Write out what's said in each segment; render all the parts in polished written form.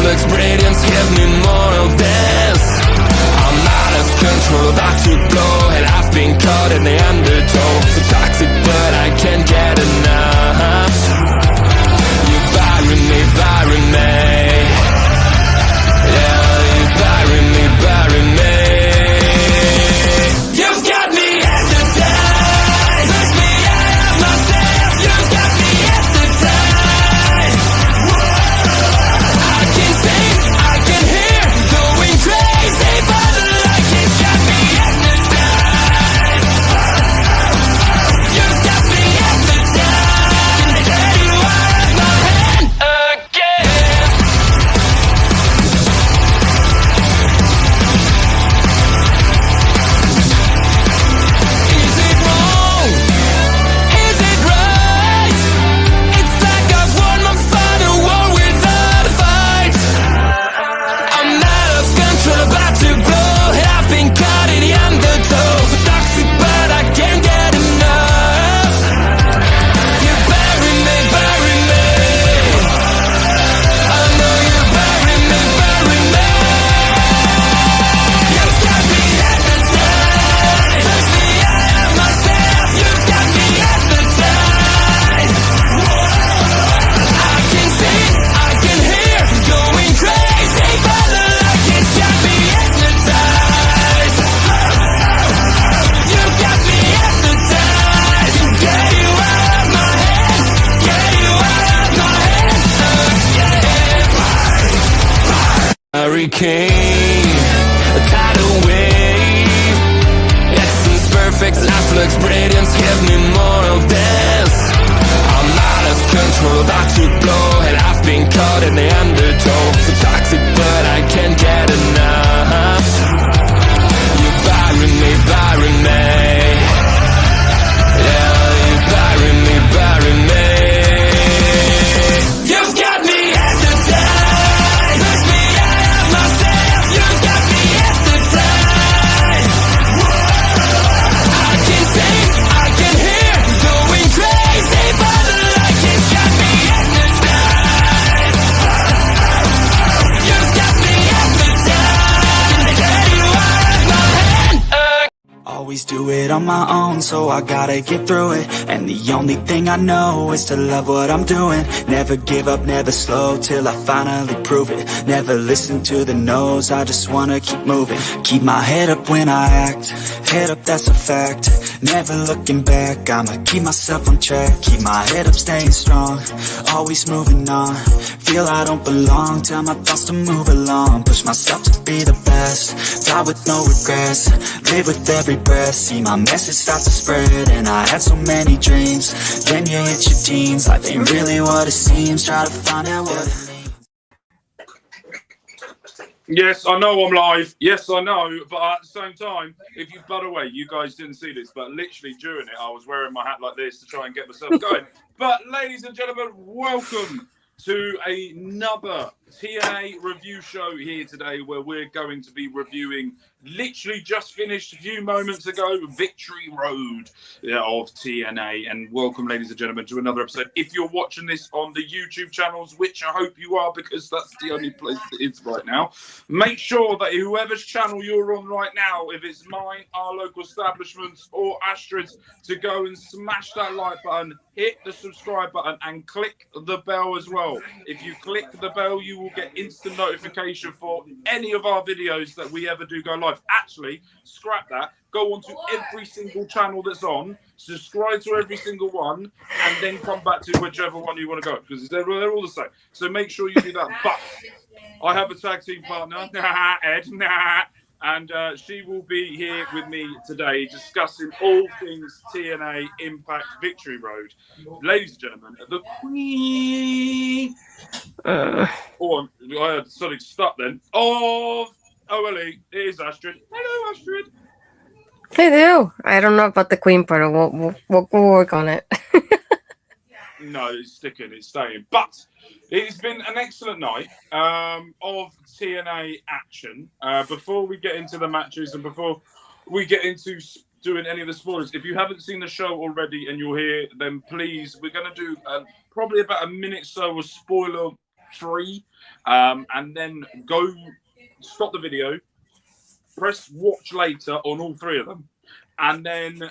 looks brilliant, give me more of this. I'm out of control, about to blow, and I've been caught in the undertow. So toxic, but I can't get enough. You bury me, bury me. Yeah, you bury me, bury me. You've got me hypnotized, push me out of myself. You've got me hypnotized. I can see, I can hear, going crazy, but the light has got me hypnotized. You've got me hypnotized. And get you out of my head again. Is it wrong? Is it right? It's like I've won my final war without a fight. I'm out of control, about to blow, and I've been caught in the undertow. So toxic, but I can't get enough. You bury me, bury me. I know you bury me, bury me. You've got me hypnotized, push me out of myself. You've got me hypnotized. I can see, I can hear, going crazy, but the light has got me hypnotized. You've got me hypnotized. And get you out of my head, get you out of my head. Hurricane, a tidal wave. Essence perfect, life looks brilliant, give me more of this. I'm out of control, about to blow, and I've been caught in the undertow. So toxic, but I can't get enough. You bury me, bury me. Yeah, you bury me, bury me. You've got me hypnotized, push me out of myself. You've got me hypnotized. I can see, I can hear, going crazy, but the light has got me hypnotized. You've got me hypnotized. And get you out of my head. Always do it on my own, so I gotta get through it. And the only thing I know is to love what I'm doing. Never give up, never slow, till I finally prove it. Never listen to the no's, I just wanna keep moving. Keep my head up when I act, head up, that's a fact. Never looking back, I'ma keep myself on track. Keep my head up, staying strong, always moving on. Feel I don't belong, tell my thoughts to move along. Push myself to be the best, die with no regrets. Live with every breath, see my message start to spread. And I had so many dreams, then you hit your teens. Life ain't really what it seems, try to find out what it means. Yes, I know I'm live. Yes, I know. But at the same time, if you, by the way, you guys didn't see this, but literally during it, I was wearing my hat like this to try and get myself going. But ladies and gentlemen, welcome to another TNA review show here today, where we're going to be reviewing, literally just finished a few moments ago, Victory Road of TNA. And welcome, ladies and gentlemen, to another episode. If you're watching this on the YouTube channels, which I hope you are, because that's the only place it is right now, make sure that whoever's channel you're on right now, if it's mine, our local establishments, or Astrid's, to go and smash that like button, hit the subscribe button, and click the bell as well. If you click the bell, you will get instant notification for any of our videos that we ever do go live. Actually, scrap that. Go on to every single channel that's on, subscribe to every single one, and then come back to whichever one you want to go, because they're all the same. So make sure you do that. But I have a tag team partner, Ed, and she will be here with me today discussing all things TNA Impact Victory Road. Ladies and gentlemen, the Queen... Oh, I had something to stop then. Of OLE, it is Astrid. Hello, Astrid. Hello. I don't know about the Queen part. We'll work on it. No, it's sticking, it's staying. But it's been an excellent night of TNA action. Before we get into the matches and before we get into doing any of the spoilers, if you haven't seen the show already and you're here, then please, we're going to do probably about a minute so of 3, and then go stop the video, press watch later on all 3 of them, and then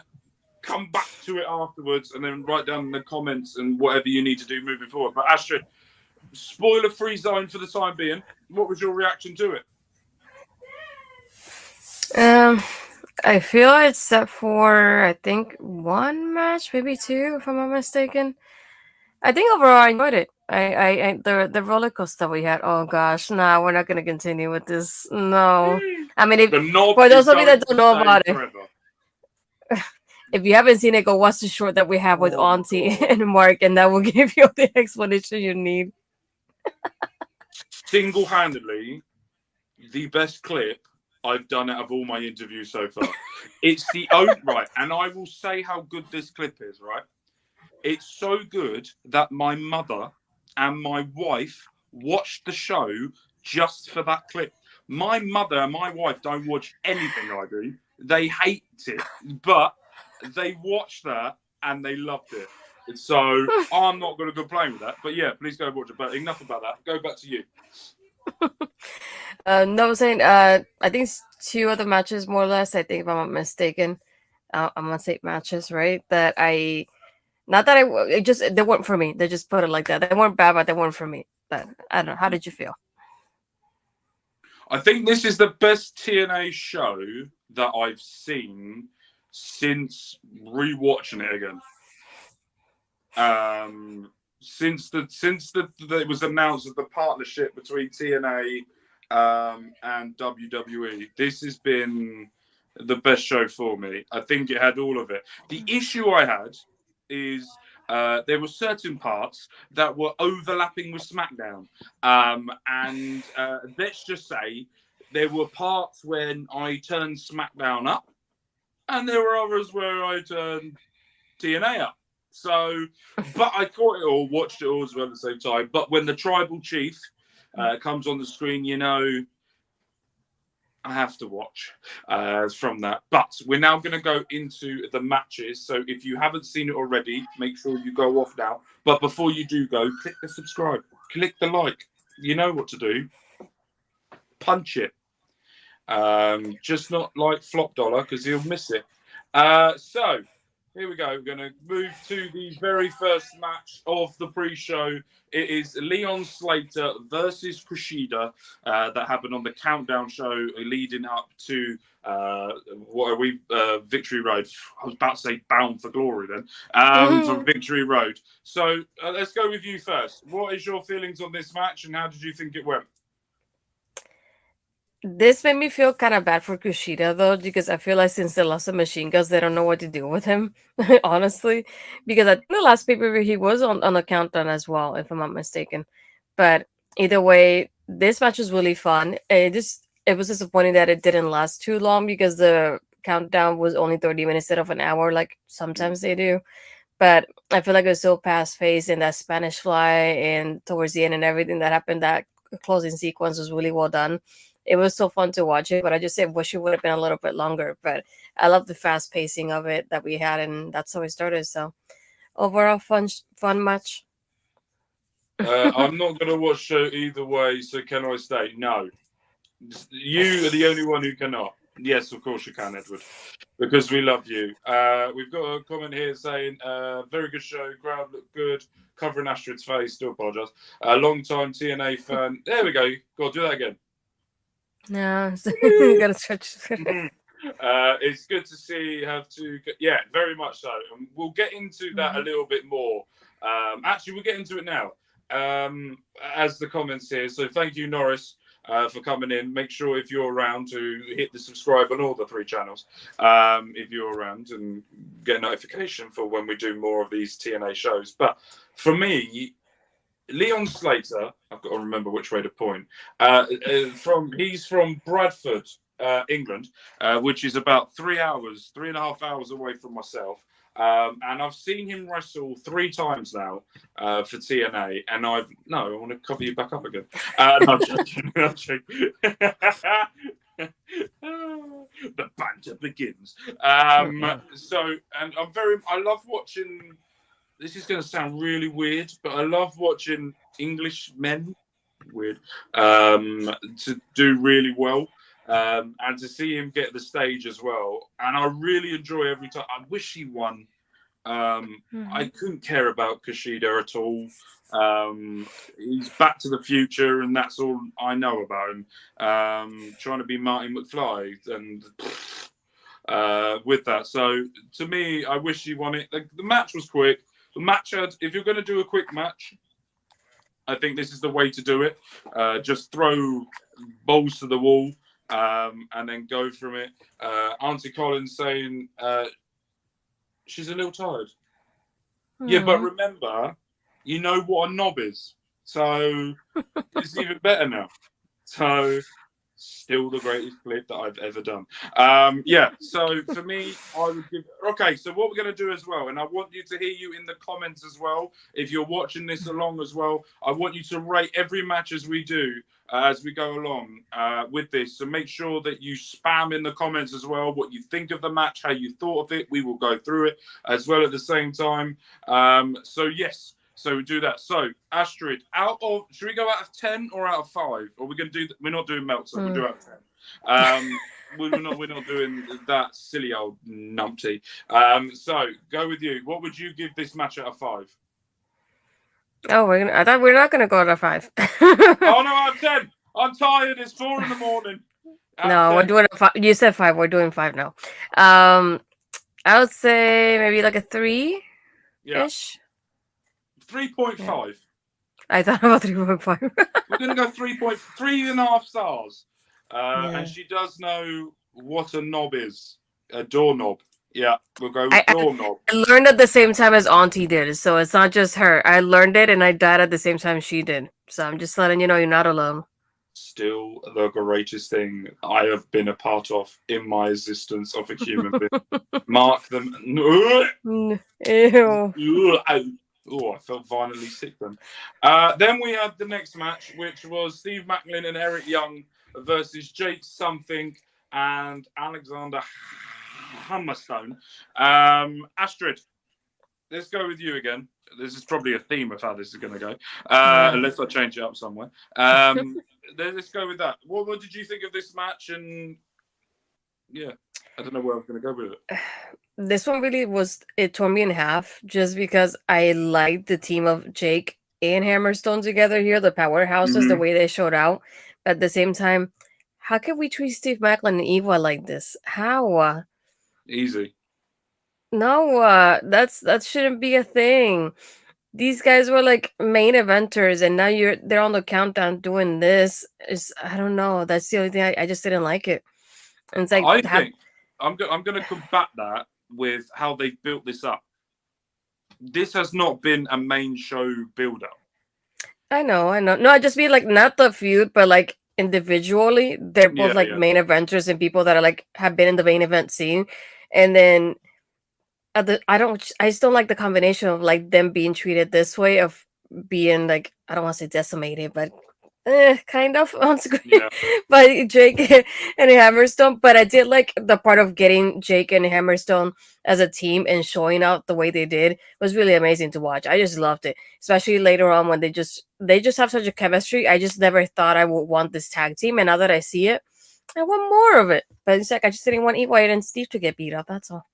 come back to it afterwards, and then write down in the comments and whatever you need to do moving forward. But Astrid, spoiler-free zone for the time being. What was your reaction to it? I feel except for I think 1 match, maybe 2, if I'm not mistaken. I think overall I enjoyed it. The roller coaster we had. Oh gosh, no, we're not gonna continue with this. No, I mean, for those of you that don't know about it, if you haven't seen it, go watch the short that we have with Auntie and Mark, and that will give you the explanation you need. Single-handedly, the best clip I've done out of all my interviews so far. It's the right, and I will say how good this clip is, right? It's so good that my mother and my wife watched the show just for that clip. My mother and my wife don't watch anything I do. They hate it, but they watched that and they loved it. So I'm not going to complain with that. But yeah, please go watch it. But enough about that. Go back to you. No, I was saying, I think it's 2 other matches, more or less. I think, if I'm not mistaken, I'm gonna say matches, right? That not that it just they weren't for me. They just put it like that. They weren't bad, but they weren't for me. But I don't know. How did you feel? I think this is the best TNA show that I've seen since rewatching it again. Since it was announced that the partnership between TNA and WWE, this has been the best show for me. I think it had all of it. The issue I had is there were certain parts that were overlapping with SmackDown, and let's just say there were parts when I turned SmackDown up, and there were others where I turned TNA up. So, but I caught it all, watched it all as well at the same time. But when the Tribal Chief comes on the screen, you know, I have to watch from that. But we're now going to go into the matches. So if you haven't seen it already, make sure you go off now. But before you do go, click the subscribe, click the like. You know what to do. Punch it. Just not like Flop Dollar, because he'll miss it. So here we go. We're going to move to the very first match of the pre-show. It is Leon Slater versus Kushida that happened on the Countdown show leading up to Victory Road. I was about to say Bound for Glory then. For Victory Road. So let's go with you first. What is your feelings on this match and how did you think it went? This made me feel kind of bad for Kushida, though, because I feel like since they lost the machine guns, they don't know what to do with him, honestly. Because I think the last pay-per-view, he was on the countdown as well, if I'm not mistaken. But either way, this match was really fun. It was disappointing that it didn't last too long because the countdown was only 30 minutes instead of an hour, like sometimes they do. But I feel like it was so fast-paced, and that Spanish fly and towards the end and everything that happened, that closing sequence was really well done. It was so fun to watch it, but I just wish it would have been a little bit longer. But I love the fast pacing of it that we had, and that's how it started. So overall, fun match. I'm not going to watch show either way, so can I stay? No. You are the only one who cannot. Yes, of course you can, Edward, because we love you. We've got a comment here saying, very good show, crowd looked good, covering Astrid's face, still apologise. A long-time TNA fan. There we go. Go on, do that again. No, you gotta stretch. It's good to see yeah, very much so. And we'll get into that a little bit more. Actually, we'll get into it now. As the comments here. So thank you, Norris, for coming in. Make sure if you're around to hit the subscribe on all the 3 channels. If you're around and get a notification for when we do more of these TNA shows. But for me, Leon Slater, I've got to remember which way to point. He's from Bradford, England, which is about 3.5 hours away from myself. And I've seen him wrestle 3 times now for TNA, and I want to cover you back up again. No, I'm joking. The banter begins. So, and I love watching. This is going to sound really weird, but I love watching English men weird, to do really well. And to see him get the stage as well. And I really enjoy every time. I wish he won. I couldn't care about Kushida at all. He's Back to the Future, and that's all I know about him. Trying to be Marty McFly, and with that. So to me, I wish he won it. The match was quick. The match had, if you're going to do a quick match, I think this is the way to do it. Just throw balls to the wall. And then go from it. Auntie Collins saying she's a little tired. Yeah, but remember, you know what a knob is. So it's even better now. So still the greatest clip that I've ever done. Yeah, so for me, I would give... Okay, so what we're going to do as well, and I want you to hear you in the comments as well, if you're watching this along as well, I want you to rate every match as we do, as we go along with this. So make sure that you spam in the comments as well what you think of the match, how you thought of it. We will go through it as well at the same time. So yes, so we do that. So Astrid, should we go out of 10 or out of 5? Or we're going to do? We're not doing Meltzer. We'll do out of 10. We're not doing that silly old numpty. So go with you. What would you give this match out of 5? Oh, I thought we're not gonna go to 5. Oh no, I'm 10. I'm tired. It's 4 in the morning. No, we're doing a 5. You said 5. We're doing 5 now. I would say maybe like a 3 ish. 3.5. I thought about 3.5. We're gonna go 3.5 stars. And she does know what a knob is. A doorknob. Yeah, we'll go with doorknob. I learned at the same time as Auntie did, so it's not just her. I learned it and I died at the same time she did. So I'm just letting you know you're not alone. Still the greatest thing I have been a part of in my existence of a human being. Mark them. Ew. Oh, I felt violently sick then. Then we had the next match, which was Steve Maclin and Eric Young versus Jake Something and Alexander Hammerstone. Astrid, let's go with you again. This is probably a theme of how this is going to go, unless I change it up somewhere. Let's go with that. What did you think of this match? And yeah, I don't know where I was going to go with it. This one really it tore me in half just because I liked the team of Jake and Hammerstone together here, the powerhouses, the way they showed out. But at the same time, how can we treat Steve Maclin and Eva like this? How? Easy. No, that shouldn't be a thing. These guys were like main eventers, and now they're on the countdown doing this. I don't know. That's the only thing I just didn't like it. And it's like I think I'm going to combat that with how they built this up. This has not been a main show build-up. I know. No, I just mean like not the feud, but like individually, they're both main eventers and people that are like have been in the main event scene, and then. I just don't like the combination of like them being treated this way of being like, I don't want to say decimated, but kind of on screen by Jake and Hammerstone. But I did like the part of getting Jake and Hammerstone as a team and showing out the way they did. It was really amazing to watch. I just loved it, especially later on when they just have such a chemistry. I just never thought I would want this tag team, and now that I see it, I want more of it. But it's like I just didn't want White and Steve to get beat up. That's all.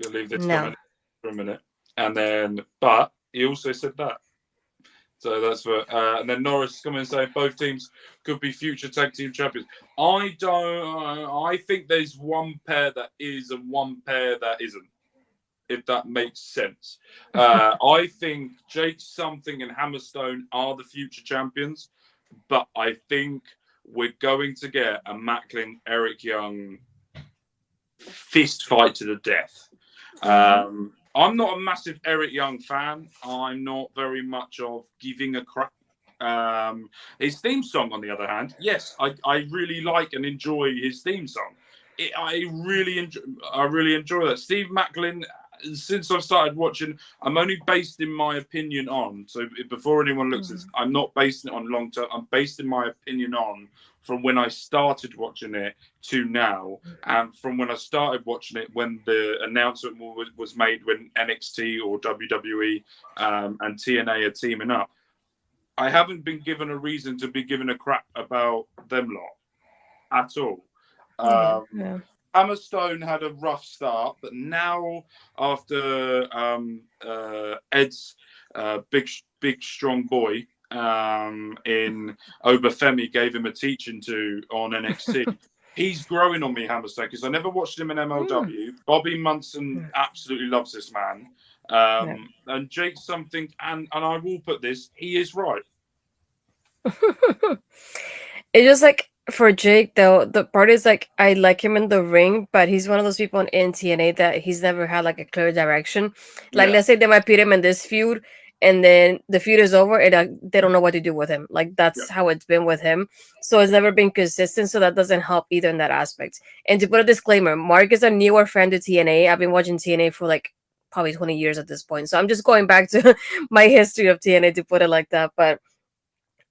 Gonna leave this comment for a minute, and then but he also said that, so that's what. And then Norris coming and saying both teams could be future tag team champions. I think there's one pair that is and one pair that isn't, if that makes sense. I think Jake Something and Hammerstone are the future champions, but I think we're going to get a Maclin Eric Young fist fight to the death. I'm not a massive Eric Young fan. I'm not very much of giving a crap. His theme song, on the other hand, yes, I really like and enjoy his theme song. I really enjoy that. Steve Maclin, since I've started watching, I'm only based in my opinion on. So before anyone looks at this, I'm not basing it on long term. I'm based in my opinion on from when I started watching it to now, and from when I started watching it when the announcement was made when NXT or WWE and TNA are teaming up. I haven't been given a reason to be given a crap about them lot at all. Yeah. Hammerstone had a rough start, but now after Ed's big strong boy in Obafemi gave him a teaching to on NXT. He's growing on me, Hammerstone, because I never watched him in MLW. Bobby Munson absolutely loves this man. And Jake something, and I will put this, he is right. It's just like for Jake though, the part is like I like him in the ring, but he's one of those people in TNA that he's never had like a clear direction. Like let's say they might put him in this feud, and then the feud is over, and they don't know what to do with him. Like that's how it's been with him. So it's never been consistent. So that doesn't help either in that aspect. And to put a disclaimer, Mark is a newer friend to TNA. I've been watching TNA for like probably 20 years at this point. So I'm just going back to my history of TNA to put it like that. But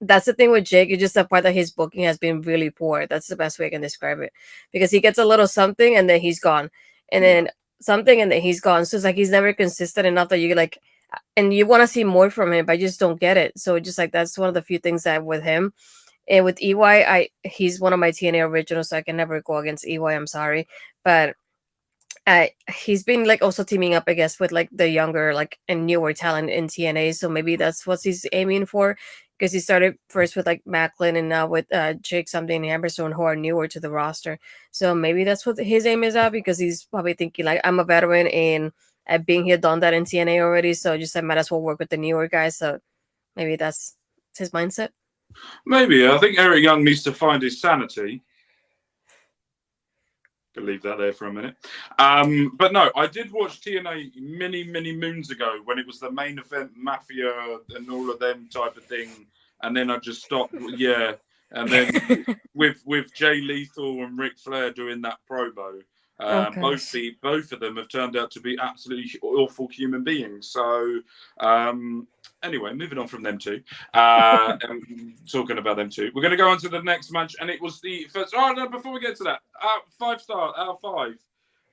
that's the thing with Jake. It's just the part that his booking has been really poor. That's the best way I can describe it. Because he gets a little something and then he's gone. And then something and then he's gone. So it's like he's never consistent enough that you like, and you want to see more from him, but you just don't get it. So just like that's one of the few things that with him. And with EY, he's one of my TNA originals, so I can never go against EY. I'm sorry. But he's been like also teaming up, I guess, with like the younger, like and newer talent in TNA. So maybe that's what he's aiming for. Because he started first with like Maclin and now with Jake something and Hammerstone, who are newer to the roster. So maybe that's what his aim is at, because he's probably thinking like I'm a veteran and I've been here, done that in TNA already. So just I might as well work with the newer guys. So maybe that's his mindset. Maybe. I think Eric Young needs to find his sanity. Could leave that there for a minute. But no, I did watch TNA many moons ago when it was the main event, Mafia and all of them type of thing. And then I just stopped. Yeah. And then with Jay Lethal and Ric Flair doing that promo, both of them have turned out to be absolutely awful human beings. So anyway, moving on from them two, talking about them two, we're going to go on to the next match, and it was the first. Oh no! Before we get to that, 5 star out of 5.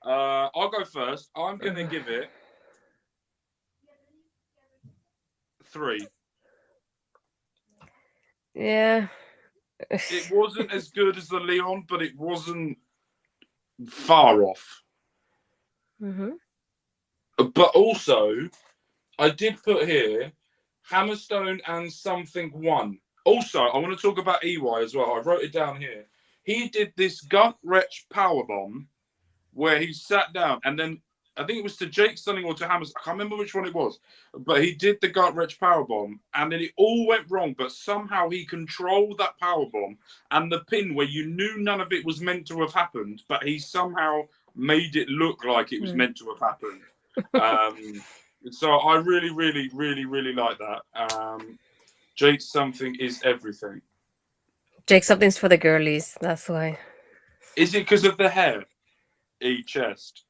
I'll go first. I'm going to give it 3. Yeah. It wasn't as good as the Leon, but it wasn't far off. But also, I did put here Hammerstone and something won. Also, I want to talk about EY as well. I wrote it down here. He did this gut wrench powerbomb where he sat down, and then I think it was to Jake Stunning or to Hammerstone. I can't remember which one it was, but he did the gut wrench powerbomb, and then it all went wrong. But somehow he controlled that powerbomb and the pin where you knew none of it was meant to have happened, but he somehow made it look like it was meant to have happened. So I really like that. Jake something is everything. Jake something's for the girlies. That's why. Is it because of the hair? Chest.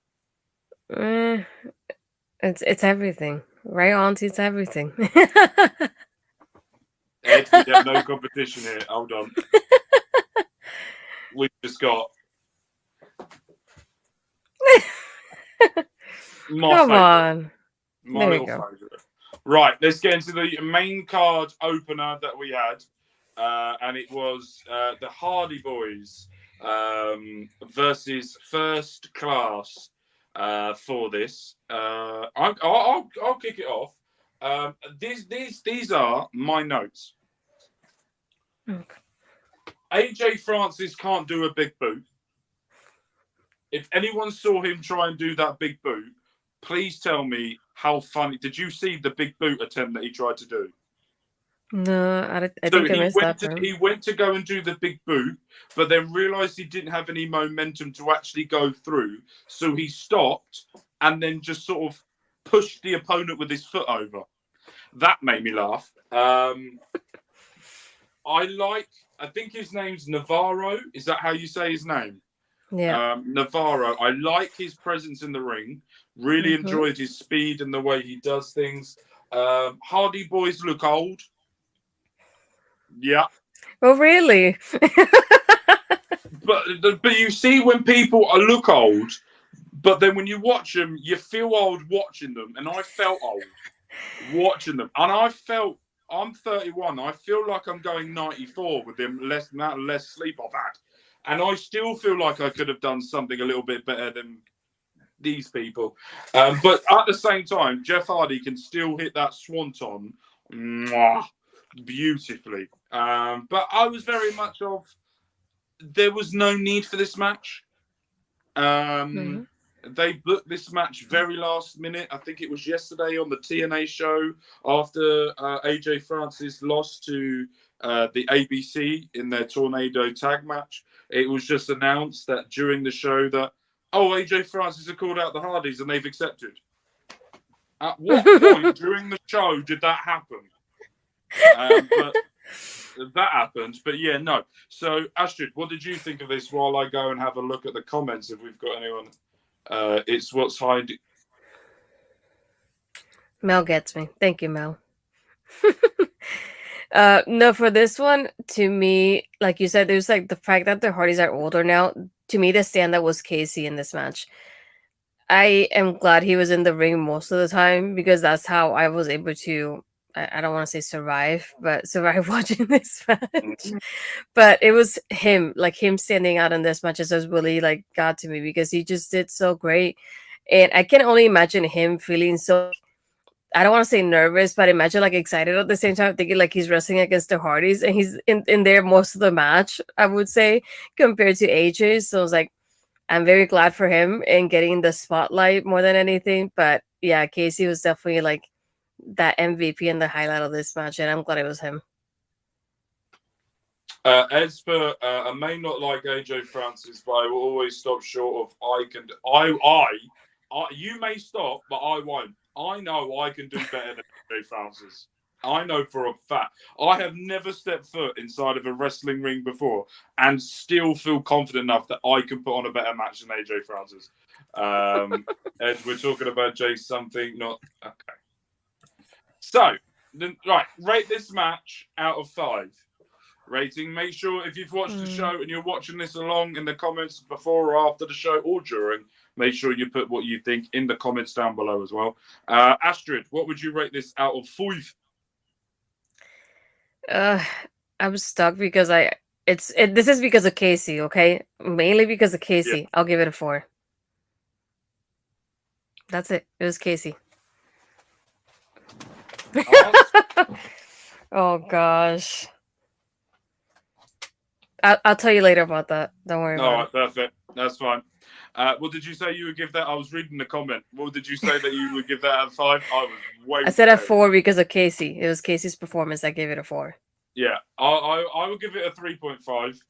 It's everything, right, Auntie? It's everything. Ed, we have no competition here. Hold on. We've just got Come on. My little favorite. Right, let's get into the main card opener that we had, and it was the Hardy Boys versus First Class. For this, I'll kick it off. These are my notes. Okay. AJ Francis can't do a big boot. If anyone saw him try and do that big boot, please tell me how funny. Did you see the big boot attempt that he tried to do? No, I think I missed that. He went to go and do the big boot, but then realized he didn't have any momentum to actually go through. So he stopped and then just sort of pushed the opponent with his foot over. That made me laugh. I think his name's Navarro. Is that how you say his name? Yeah. Navarro. I like his presence in the ring. Really enjoyed his speed and the way he does things. Hardy Boys look old. Yeah. Oh, really? but you see when people look old, but then when you watch them, you feel old watching them. And I felt old watching them. And I felt I'm 31. I feel like I'm going 94 with the less sleep I've had, and I still feel like I could have done something a little bit better than these people. But at the same time, Jeff Hardy can still hit that swanton beautifully. But I was very much of, there was no need for this match. They booked this match very last minute. I think it was yesterday on the TNA show after AJ Francis lost to the ABC in their Tornado tag match. It was just announced that during the show that, AJ Francis had called out the Hardys and they've accepted. At what point during the show did that happen? But that happened. But yeah, no. So, Astrid, what did you think of this while I go and have a look at the comments if we've got anyone? It's what's hiding. Mel gets me. Thank you, Mel. No, for this one, to me, like you said, there's like the fact that the Hardys are older now. To me, the standout was Casey in this match. I am glad he was in the ring most of the time because that's how I was able to, I don't want to say survive, but survive watching this match. But it was him, like him standing out in this match just really like got to me because he just did so great. And I can only imagine him feeling so, I don't want to say nervous, but imagine like excited at the same time, thinking like he's wrestling against the Hardys and he's in there most of the match, I would say, compared to AJ. So I was like, I'm very glad for him and getting the spotlight more than anything. But yeah, Casey was definitely like that MVP and the highlight of this match, and I'm glad it was him. As for I may not like AJ Francis, but I will always stop short of you may stop, but I won't. I know I can do better than AJ Francis. I know for a fact. I have never stepped foot inside of a wrestling ring before and still feel confident enough that I can put on a better match than AJ Francis. Ed, we're talking about Jay something, not... Okay. So, right, rate this match out of 5. Rating, make sure if you've watched the show and you're watching this along in the comments before or after the show or during, make sure you put what you think in the comments down below as well. Astrid, what would you rate this out of 5? I'm stuck because this is because of Casey, okay? Mainly because of Casey. Yeah. I'll give it a 4. That's it. It was Casey. Oh gosh. I'll tell you later about that. Don't worry about it. All right, perfect. That's fine. What did you say you would give that? I was reading the comment. What did you say that you would give that at 5? I said at 4 because of Casey. It was Casey's performance. I gave it a 4. Yeah, I would give it a 3.5.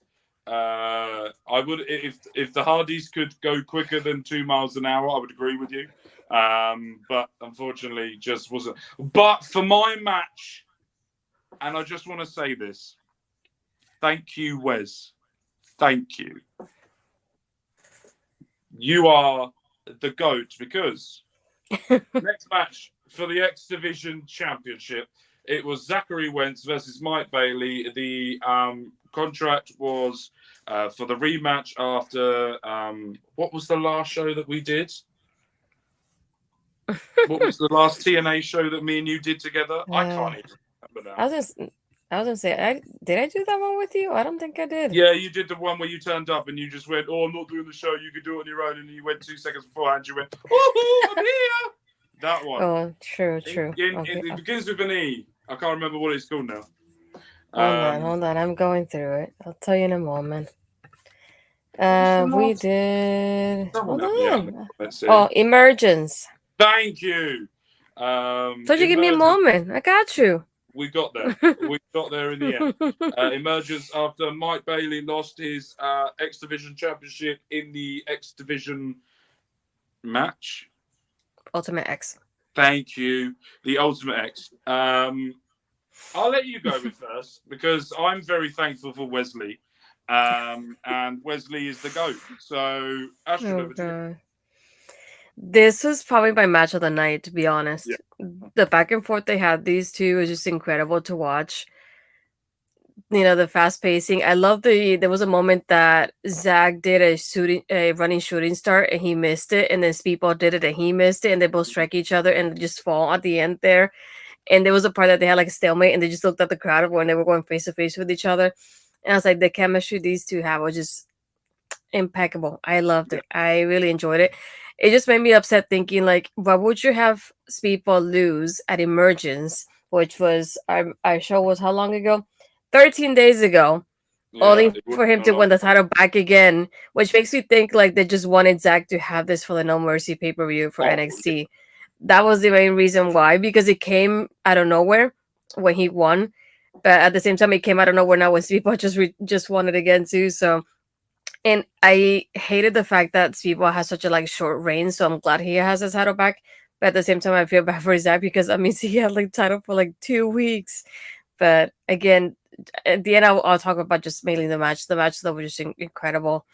I would if the Hardys could go quicker than 2 miles an hour, I would agree with you. But unfortunately, just wasn't. But for my match, and I just want to say this. Thank you, Wes. Thank you. You are the GOAT because next match for the X Division Championship, it was Zachary Wentz versus Mike Bailey. The contract was for the rematch after what was the last show that we did? What was the last TNA show that me and you did together? I can't even remember now. I was gonna say, did I do that one with you? I don't think I did. Yeah, you did the one where you turned up and you just went, "Oh, I'm not doing the show. You can do it on your own." And you went 2 seconds beforehand. You went, "Oh, I'm here." That one. Oh, true. It begins with an E. I can't remember what it's called now. Hold on. I'm going through it. I'll tell you in a moment. We did. Hold on. Oh, Emergence. Thank you. Told you give me a moment. I got you. We got there. We got there in the end. Emergence after Mike Bailey lost his X Division Championship in the X Division match. Ultimate X. Thank you. The Ultimate X. I'll let you go with first because I'm very thankful for Wesley. And Wesley is the GOAT. So, Astrid, this was probably my match of the night, to be honest. Yeah. The back and forth they had, these two, was just incredible to watch. You know, the fast pacing. I love there was a moment that Zach did a running shooting start and he missed it, and then Speedball did it and he missed it, and they both strike each other and just fall at the end there. And there was a part that they had like a stalemate, and they just looked at the crowd when they were going face to face with each other. And I was like, the chemistry these two have was just impeccable. I loved it. I really enjoyed it. It just made me upset thinking like, why would you have Speedball lose at Emergence, which was our show was how long ago? 13 days ago. Yeah, Only for him to win the title back again, which makes me think like they just wanted Zach to have this for the No Mercy pay-per-view for NXT. That was the main reason why, because it came out of nowhere when he won. But at the same time, it came out of nowhere now when Speedball just won it again too. So, and I hated the fact that Speedball has such a like short reign. So I'm glad he has his title back. But at the same time, I feel bad for Zach because that means he had like title for like 2 weeks. But again, at the end, I'll talk about just mainly the match. The match though was just incredible.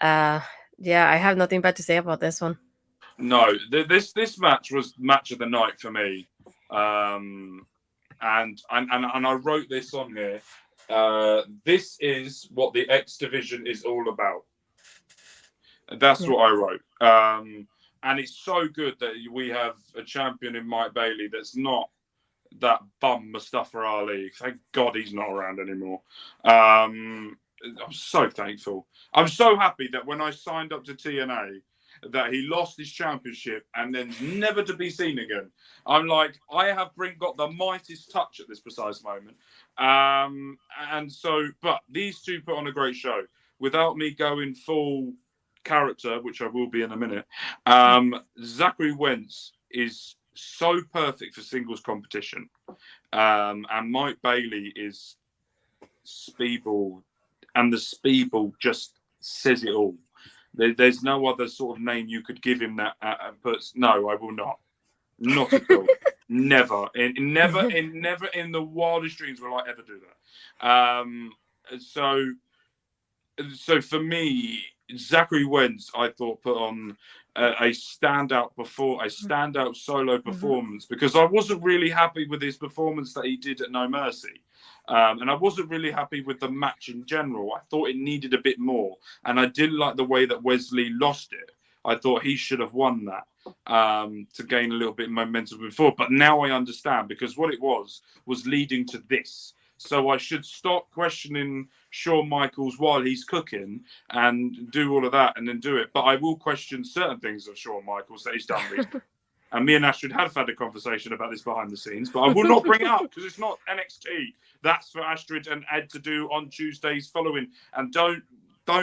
Yeah, I have nothing bad to say about this one. No, this match was match of the night for me, and I wrote this on here. This is what the X Division is all about. That's what I wrote. And it's so good that we have a champion in Mike Bailey that's not that bum Mustafa Ali. Thank God he's not around anymore. I'm so thankful. I'm so happy that when I signed up to TNA, that he lost his championship and then never to be seen again. I'm like, I have got the mightiest touch at this precise moment. And so, but these two put on a great show. Without me going full character, which I will be in a minute, Zachary Wentz is so perfect for singles competition. And Mike Bailey is Speedball, and the Speedball just says it all. There's no other sort of name you could give him that puts. No, I will not. Not at all. Never in the wildest dreams will I ever do that. So for me, Zachary Wentz, I thought put on a standout solo performance, because I wasn't really happy with his performance that he did at No Mercy. And I wasn't really happy with the match in general. I thought it needed a bit more. And I didn't like the way that Wesley lost it. I thought he should have won that to gain a little bit of momentum before. But now I understand, because what it was leading to this. So I should stop questioning Shawn Michaels while he's cooking and do all of that and then do it. But I will question certain things of Shawn Michaels that he's done recently. And me and Astrid have had a conversation about this behind the scenes, but I will not bring it up because it's not NXT. That's for Astrid and Ed to do on Tuesdays following. And don't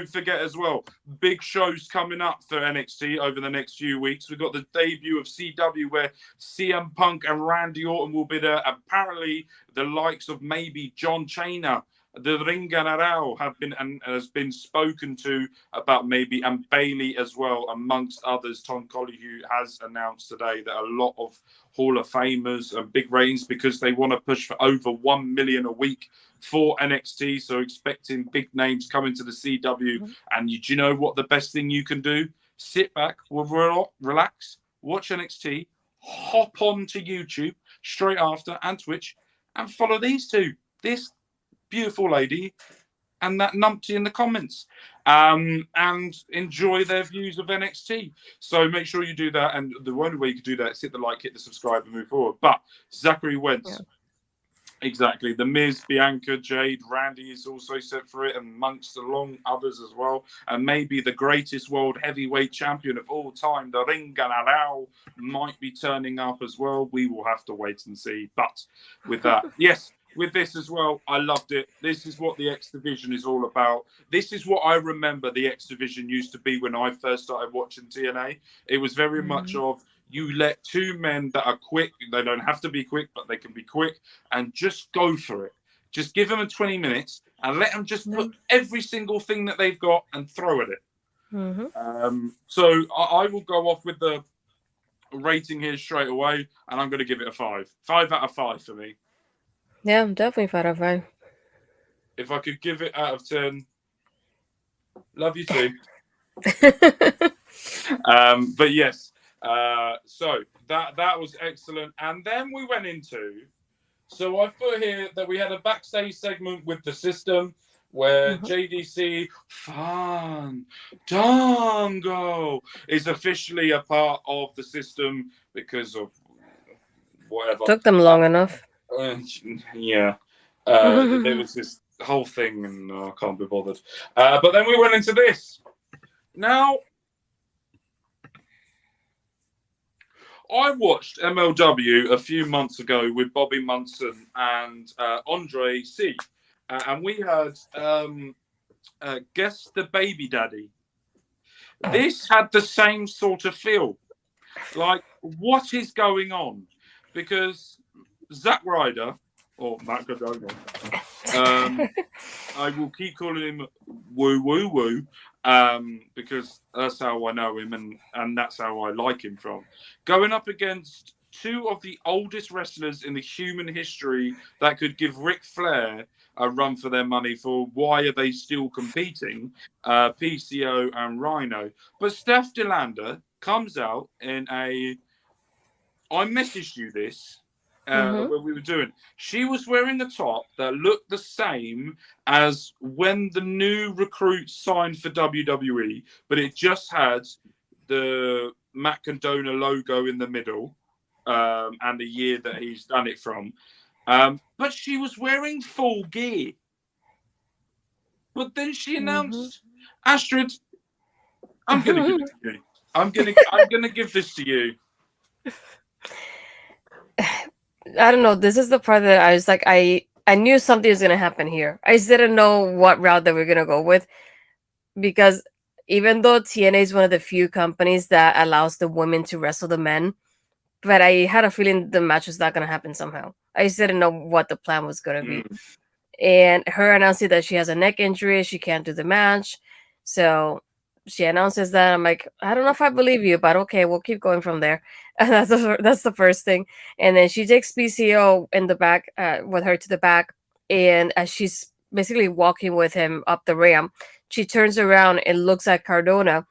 forget as well, big shows coming up for NXT over the next few weeks. We've got the debut of CW where CM Punk and Randy Orton will be there. Apparently, the likes of maybe John Cena, the Ring General has been spoken to about maybe, and Bailey as well, amongst others. Tom Colohue has announced today that a lot of Hall of Famers and big ratings, because they want to push for over 1 million a week for NXT. So expecting big names coming to the CW. And do you know what the best thing you can do? Sit back, relax, watch NXT, hop on to YouTube straight after and Twitch and follow these two. This beautiful lady and that numpty in the comments, and enjoy their views of NXT. So make sure you do that, and the only way you can do that is hit the like, hit the subscribe, and move forward. But Zachary Wentz, exactly. The Miz, Bianca, Jade, Randy is also set for it, amongst along others as well, and maybe the greatest world heavyweight champion of all time, the Ring General, might be turning up as well. We will have to wait and see. But with that, yes. With this as well, I loved it. This is what the X Division is all about. This is what I remember the X Division used to be when I first started watching TNA. It was very much of, you let two men that are quick, they don't have to be quick, but they can be quick, and just go for it. Just give them 20 minutes and let them just put every single thing that they've got and throw at it. So I will go off with the rating here straight away, and I'm going to give it a 5. 5 out of 5 for me. Yeah, definitely 5 out of 5. If I could give it out of 10, love you too. But yes, so that was excellent. And then we went into, so I put here that we had a backstage segment with the system where JDC Fandango is officially a part of the system because of whatever. Took them long enough. Yeah. There was this whole thing, and I can't be bothered. But then we went into this. Now, I watched MLW a few months ago with Bobby Munson and Andre C. And we had Guess the Baby Daddy. This had the same sort of feel. Like, what is going on? Because Zack Ryder, or Matt Cardona, I will keep calling him Woo Woo Woo, because that's how I know him, and that's how I like him from. Going up against two of the oldest wrestlers in the human history that could give Ric Flair a run for their money for why are they still competing, PCO and Rhino. But Steph DeLander comes out in I messaged you this when we were doing. She was wearing a top that looked the same as when the new recruits signed for WWE, but it just had the Matt Cardona logo in the middle, and the year that he's done it from. But she was wearing full gear. But then she announced, Astrid, I'm gonna give it to you. I'm gonna give this to you. I don't know. This is the part that I was like, I knew something was gonna happen here. I just didn't know what route that we're gonna go with, because even though TNA is one of the few companies that allows the women to wrestle the men, but I had a feeling the match was not gonna happen somehow. I just didn't know what the plan was gonna be. And her announcing that she has a neck injury, she can't do the match. So she announces that. I'm like, I don't know if I believe you, but okay, we'll keep going from there. And that's the first thing. And then she takes PCO in the back, with her to the back. And as she's basically walking with him up the ramp, she turns around and looks at Cardona,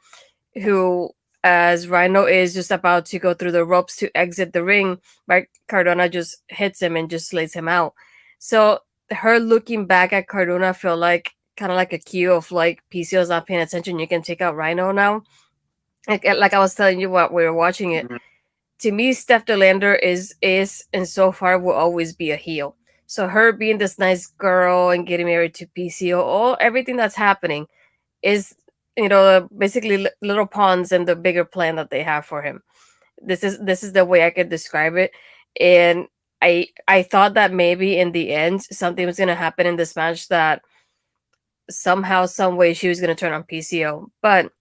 who, as Rhino is just about to go through the ropes to exit the ring, but Cardona just hits him and just lays him out. So her looking back at Cardona felt like kind of like a cue of like, PCO's not paying attention, you can take out Rhino now. Like I was telling you what we were watching it. To me, Steph DeLander is and so far will always be a heel. So her being this nice girl and getting married to PCO, everything that's happening is, basically little pawns in the bigger plan that they have for him. This is the way I could describe it. And I thought that maybe in the end something was gonna happen in this match, that somehow, some way she was gonna turn on PCO. But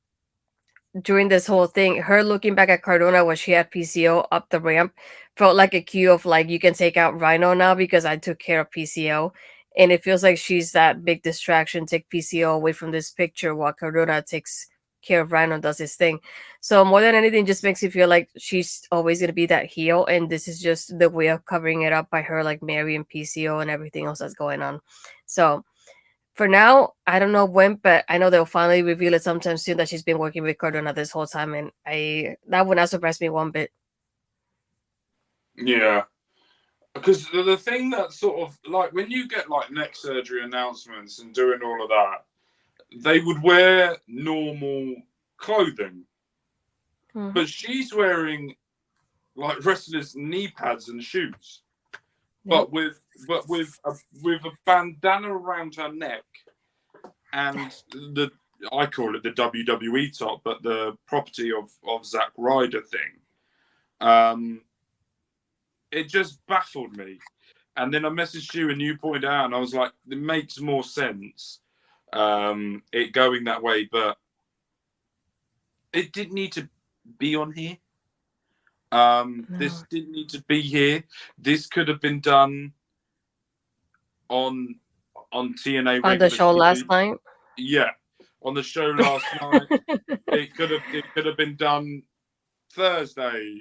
during this whole thing, her looking back at Cardona when she had PCO up the ramp felt like a cue of like, you can take out Rhino now because I took care of PCO. And it feels like she's that big distraction, take PCO away from this picture while Cardona takes care of Rhino, does his thing. So more than anything, just makes you feel like she's always going to be that heel. And this is just the way of covering it up by her like marrying PCO and everything else that's going on. So for now, I don't know when, but I know they'll finally reveal it sometime soon that she's been working with Cardona this whole time. And that would not surprise me one bit. Yeah. Because the thing that sort of, like, when you get, like, neck surgery announcements and doing all of that, they would wear normal clothing. But she's wearing, like, wrestlers' knee pads and shoes. But with a bandana around her neck and I call it the WWE top, but the property of Zack Ryder thing. It just baffled me. And then I messaged you and you pointed out, and I was like, it makes more sense, it going that way, but it didn't need to be on here. No. This didn't need to be here. This could have been done on TNA on the show TV. last night. Yeah, on the show last night. It could have been done Thursday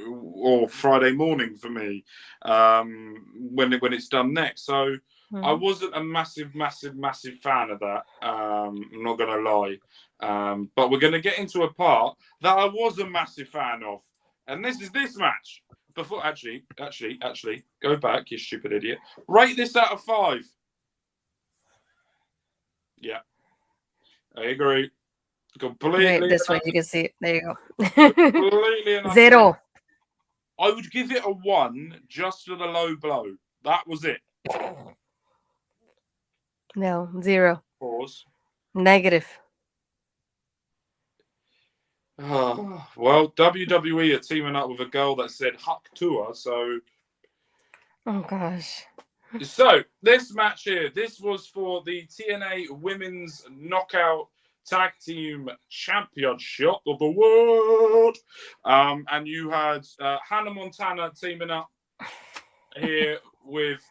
or Friday morning for me, when it's done next. So I wasn't a massive fan of that. I'm not gonna lie, but we're gonna get into a part that I was a massive fan of. And this is this match. Before actually, go back, you stupid idiot. Rate this out of 5. Yeah, I agree. Completely. Right, this way you can see it. There you go. Completely. 0. I would give it a 1 just for the low blow. That was it. No, 0. Pause. Negative. Well, WWE are teaming up with a girl that said "Huck to her," so. Oh gosh. So this match here, this was for the TNA Women's Knockout Tag Team Championship of the world, and you had Hannah Montana teaming up here with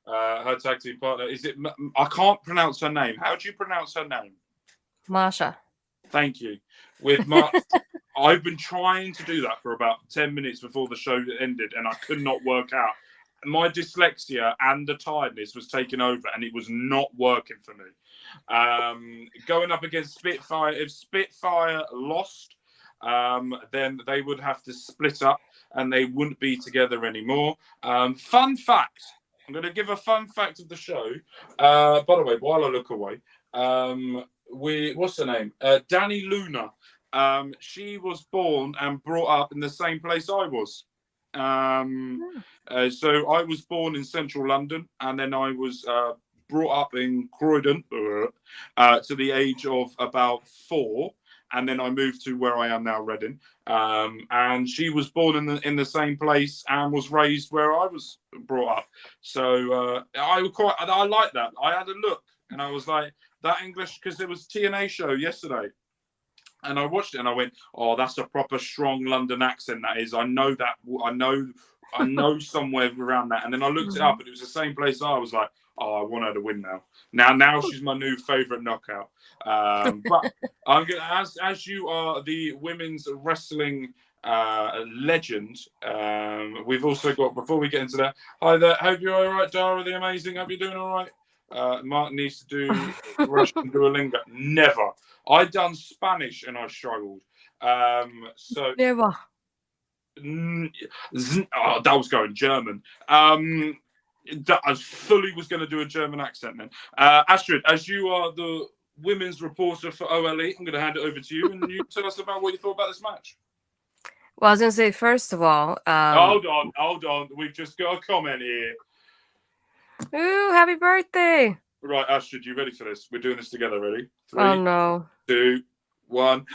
her tag team partner. Is it? I can't pronounce her name. How do you pronounce her name? Masha. Thank you. With I've been trying to do that for about 10 minutes before the show ended, and I could not work out. My dyslexia and the tiredness was taking over, and it was not working for me. Going up against Spitfire, if Spitfire lost, then they would have to split up, and they wouldn't be together anymore. Fun fact. I'm going to give a fun fact of the show. By the way, while I look away, what's her name? Dani Luna. She was born and brought up in the same place I was. So I was born in central London, and then I was brought up in Croydon to the age of about 4, and then I moved to where I am now, Reading. And she was born in the same place and was raised where I was brought up. So I like that. I had a look, and I was like, that English, because there was TNA show yesterday. And I watched it and I went, oh, that's a proper strong London accent. That is. I know that. I know somewhere around that. And then I looked it up and it was the same place. I was like, oh, I want her to win now. Now she's my new favourite knockout. But I'm gonna, as you are the women's wrestling legend, we've also got, before we get into that, hi there. Hope you're all right, Dara the Amazing. Hope you're doing all right. Mark needs to do Russian Duolingo. Never. I done Spanish and I struggled. So Never. that was going German. That I fully was going to do a German accent then. Astrid, as you are the women's reporter for OLE, I'm going to hand it over to you, and you tell us about what you thought about this match. Well, I was going to say, first of all, hold on. We've just got a comment here. Ooh, happy birthday. Right, Astrid, you ready for this? We're doing this together. Ready? 3, Oh, no. 2, 1.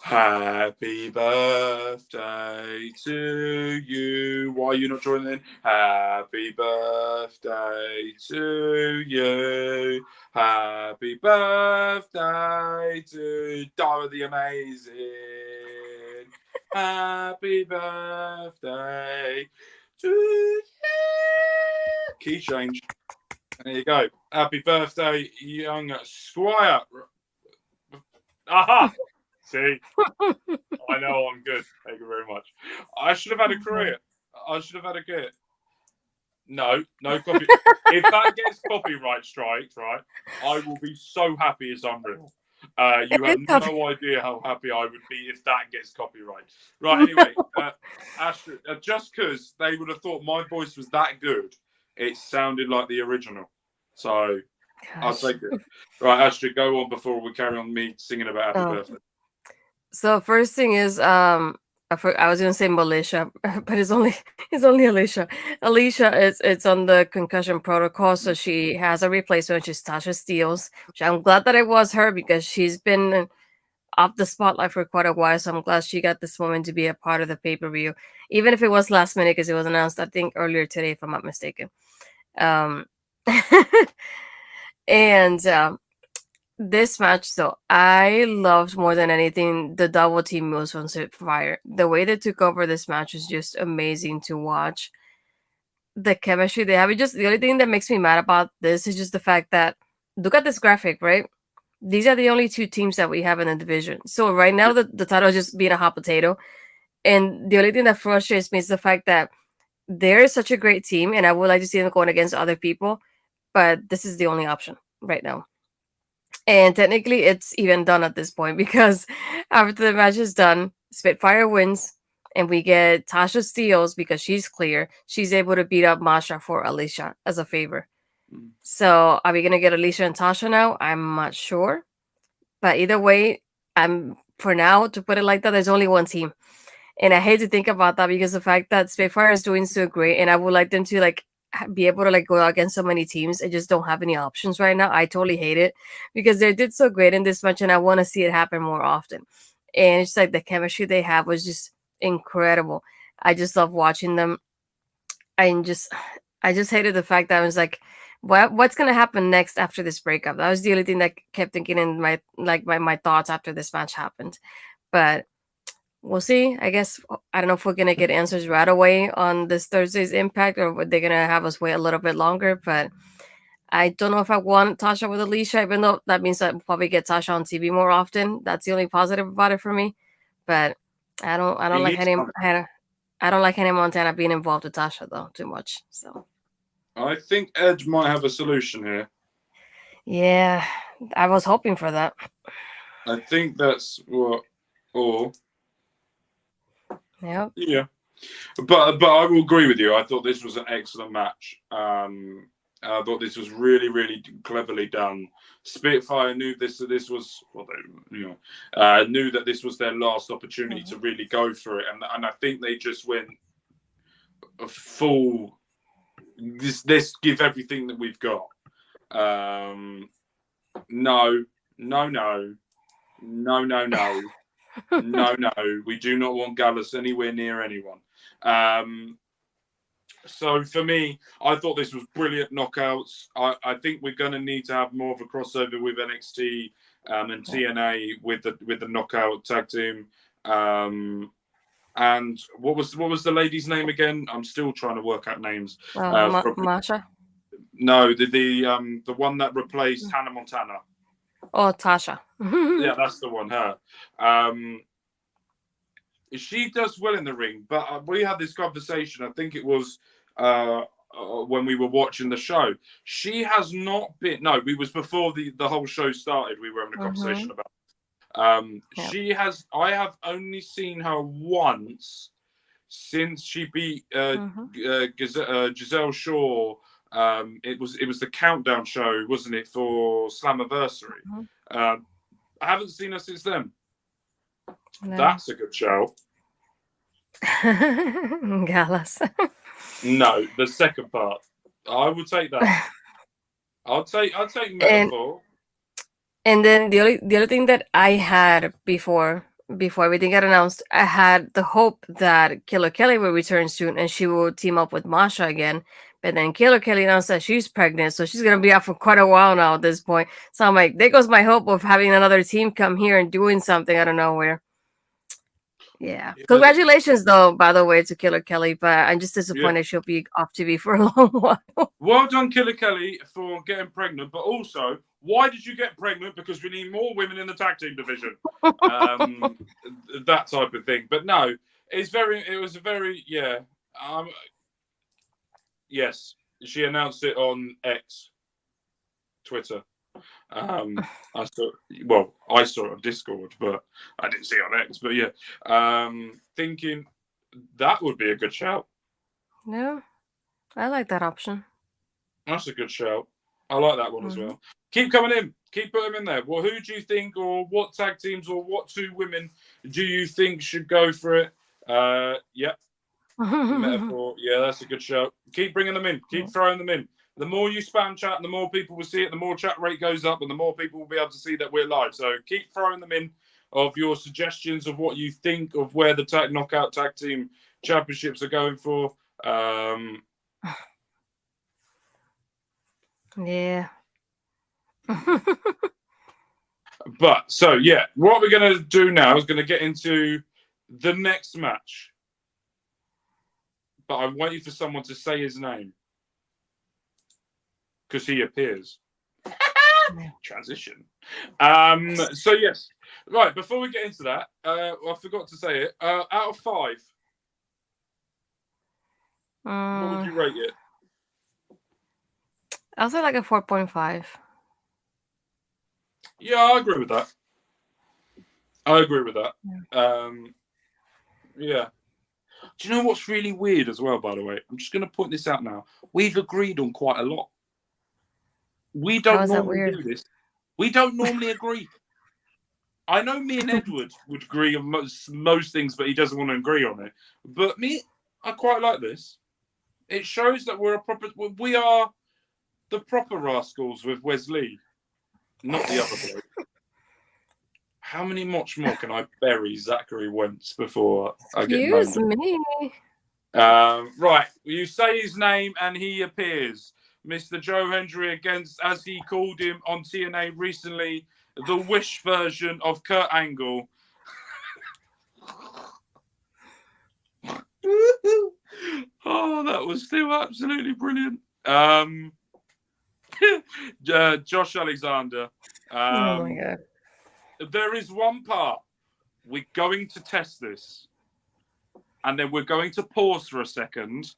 Happy birthday to you. Why are you not joining in? Happy birthday to you. Happy birthday to Dara the Amazing. Happy birthday to you. Key change. There you go. Happy birthday, young Squire. Aha! See? I know I'm good. Thank you very much. I should have had a career. I should have had a career. No copy. If that gets copyright strikes, right, I will be so happy as unreal. You have no idea how happy I would be if that gets copyright. Right, anyway, Astrid, just because they would have thought my voice was that good, it sounded like the original. So I'll take it. Right, Astrid, go on before we carry on me singing about happy birthday. So first thing is, I was gonna say Alisha, but it's only Alisha. Alisha it's on the concussion protocol, so she has a replacement, which is Tasha Steelz. Which I'm glad that it was her because she's been off the spotlight for quite a while. So I'm glad she got this moment to be a part of the pay-per-view, even if it was last minute because it was announced, I think, earlier today, if I'm not mistaken. And this match, though, I loved more than anything the double team moves from Spitfire. The way they took over this match is just amazing to watch. The chemistry they have. The only thing that makes me mad about this is just the fact that, look at this graphic, right? These are the only 2 teams that we have in the division. So right now the title is just being a hot potato. And the only thing that frustrates me is the fact that they're such a great team, and I would like to see them going against other people, but this is the only option right now. And technically, it's even done at this point because after the match is done, Spitfire wins, and we get Tasha Steelz because she's clear. She's able to beat up Masha for Alisha as a favor. So are we going to get Alisha and Tasha now? I'm not sure. But either way, for now, to put it like that, there's only one team. And I hate to think about that because the fact that Spitfire is doing so great, and I would like them to like be able to like go against so many teams. I just don't have any options right now. I totally hate it because they did so great in this match, and I want to see it happen more often. And it's like the chemistry they have was just incredible. I just love watching them. I just I just hated the fact that I was like, what's gonna happen next after this breakup? That was the only thing that kept thinking in my my thoughts after this match happened. But we'll see. I guess I don't know if we're gonna get answers right away on this Thursday's Impact, or they're gonna have us wait a little bit longer. But I don't know if I want Tasha with Alisha, even though that means that we'll probably get Tasha on TV more often. That's the only positive about it for me. But I He don't like needs Hannah some. I don't like Hannah Montana being involved with Tasha though too much. So I think Edge might have a solution here. yeah, I was hoping for that. I think that's what. Or Yep. yeah, but I will agree with you. I thought this was an excellent match. I thought this was really, really cleverly done. Spitfire knew this was well, they, knew that this was their last opportunity to really go for it, and I think they just went a full. This give everything that we've got. No. No. We do not want Gallus anywhere near anyone. So for me, I thought this was brilliant knockouts. I think we're going to need to have more of a crossover with NXT and TNA with the knockout tag team. And what was the lady's name again? I'm still trying to work out names. Masha. No, the one that replaced Hannah Montana. Oh, Tasha. Yeah, that's the one. Her. She does well in the ring, but we had this conversation. I think it was when we were watching the show. She has not been. No, it was before the whole show started. We were having a conversation about. Yep. She has. I have only seen her once since she beat Giselle Shaw. It was the countdown show, wasn't it, for Slammiversary? I haven't seen her since then. No. That's a good show. Gallus. No, the second part. I would take that. I'll take Metaphor. And then the other thing that I had before everything got announced, I had the hope that Killer Kelly will return soon and she will team up with Masha again. But then Killer Kelly announced that she's pregnant, so she's gonna be out for quite a while now at this point. So I'm like, there goes my hope of having another team come here and doing something out of nowhere. Yeah. Congratulations, though, by the way, to Killer Kelly. But I'm just disappointed she'll be off TV for a long while. Well done, Killer Kelly, for getting pregnant. But also, why did you get pregnant? Because we need more women in the tag team division. That type of thing. But no, it was a very, yeah. Yes, she announced it on X, Twitter. I saw it on Discord, but I didn't see it on X. But yeah, thinking that would be a good shout. Yeah, I like that option. That's a good shout. I like that one as well. Keep coming in. Keep putting them in there. Well, who do you think, or what tag teams, or what two women do you think should go for it? Yeah. Metaphor. Yeah, that's a good shout. Keep bringing them in. Keep throwing them in. The more you spam chat, the more people will see it, the more chat rate goes up, and the more people will be able to see that we're live. So keep throwing them in of your suggestions of what you think of where the knockout tag team championships are going for. Yeah. But so yeah, what we're going to do now is going to get into the next match. But I'm waiting for someone to say his name. Because he appears. Transition. So yes. Right, before we get into that, I forgot to say it. Out of 5, what would you rate it? I'll say like a 4.5. Yeah, I agree with that. Yeah. Do you know what's really weird as well, by the way? I'm just going to point this out now. We've agreed on quite a lot. We don't normally do this. We don't normally agree. I know me and Edward would agree on most things, but he doesn't want to agree on it. But I quite like this. It shows that we are the proper rascals with Wesley, not the other bloke. How much more can I bury Zachary Wentz before I get moaned? Excuse me. Right, you say his name and he appears. Mr. Joe Hendry against, as he called him on TNA recently, the Wish version of Kurt Angle. Oh, that was still absolutely brilliant. Josh Alexander. Oh my god. There is one part. We're going to test this. And then we're going to pause for a second.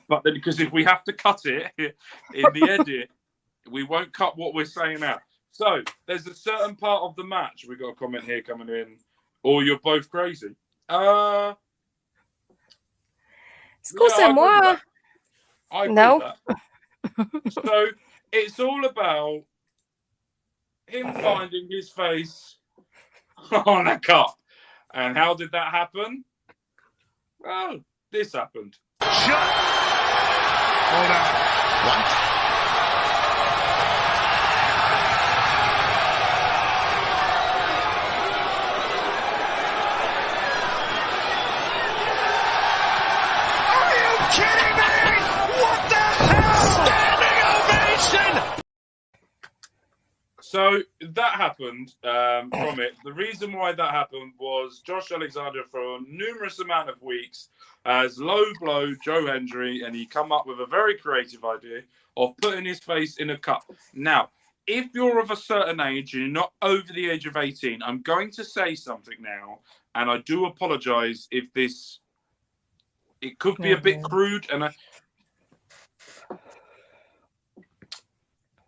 But then, because if we have to cut it in the edit, we won't cut what we're saying out. So, there's a certain part of the match. We've got a comment here coming in. Or you're both crazy. Excusez-moi. No. So, it's all about him finding his face on a cup. And how did that happen? Well, this happened. Shut! Hold on. What? Are you kidding me? What the hell? Standing ovation! So that happened from it. The reason why that happened was Josh Alexander, for a numerous amount of weeks, has low blow Joe Hendry, and he come up with a very creative idea of putting his face in a cup. Now, if you're of a certain age and you're not over the age of 18, I'm going to say something now, and I do apologize if it could be a bit crude, and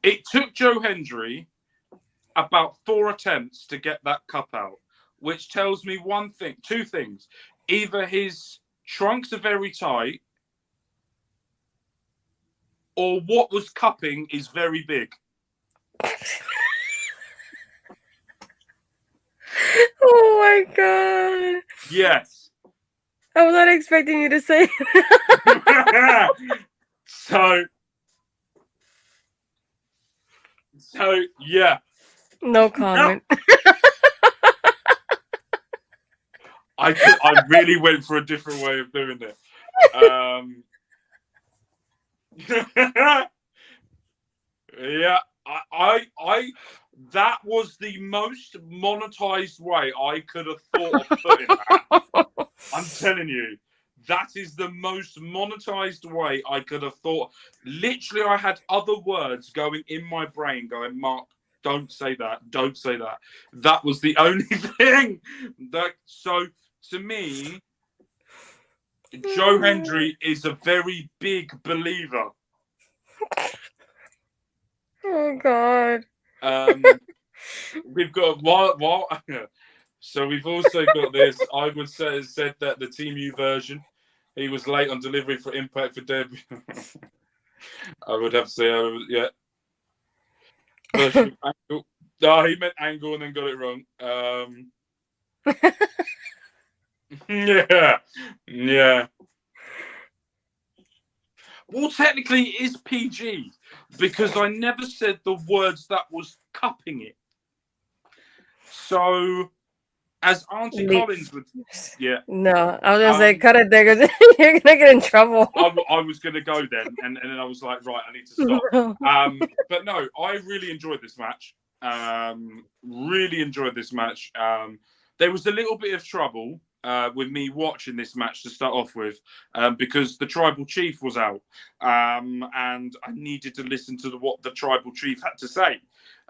it took Joe Hendry about 4 attempts to get that cup out, which tells me two things. Either his trunks are very tight, or what was cupping is very big. Oh my god. Yes. I was not expecting you to say So yeah. no comment. I really went for a different way of doing it. Yeah, I that was the most monetized way I could have thought of putting that. I'm telling you, that is the most monetized way I could have thought. Literally, I had other words going in my brain going, Mark, don't say that. Don't say that. That was the only thing. So, to me, Joe Hendry is a very big believer. Oh, God. We've got what? So we've also got this. I would say said that the Team U version, he was late on delivery for Impact for debut. I would have to say, yeah. Version Angle. No, he meant Angle and then got it wrong. Yeah. Well, technically, it is PG because I never said the words that was cupping it. So, as Auntie Collins would, yeah. No, I was gonna say cut it there because you're gonna get in trouble. I was gonna go then, and then I was like, right, I need to stop. But no, I really enjoyed this match. Really enjoyed this match. There was a little bit of trouble with me watching this match to start off with, because the tribal chief was out, and I needed to listen to what the tribal chief had to say.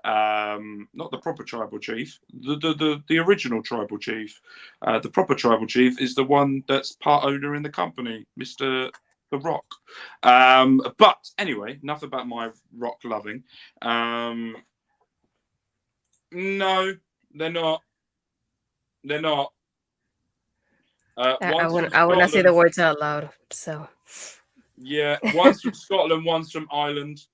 Not the proper tribal chief, the original tribal chief. The proper tribal chief is the one that's part owner in the company, Mr. The Rock. But anyway, enough about my rock loving. No, they're not. They're not. I would not say the words out loud. So yeah, one's from Scotland, one's from Ireland.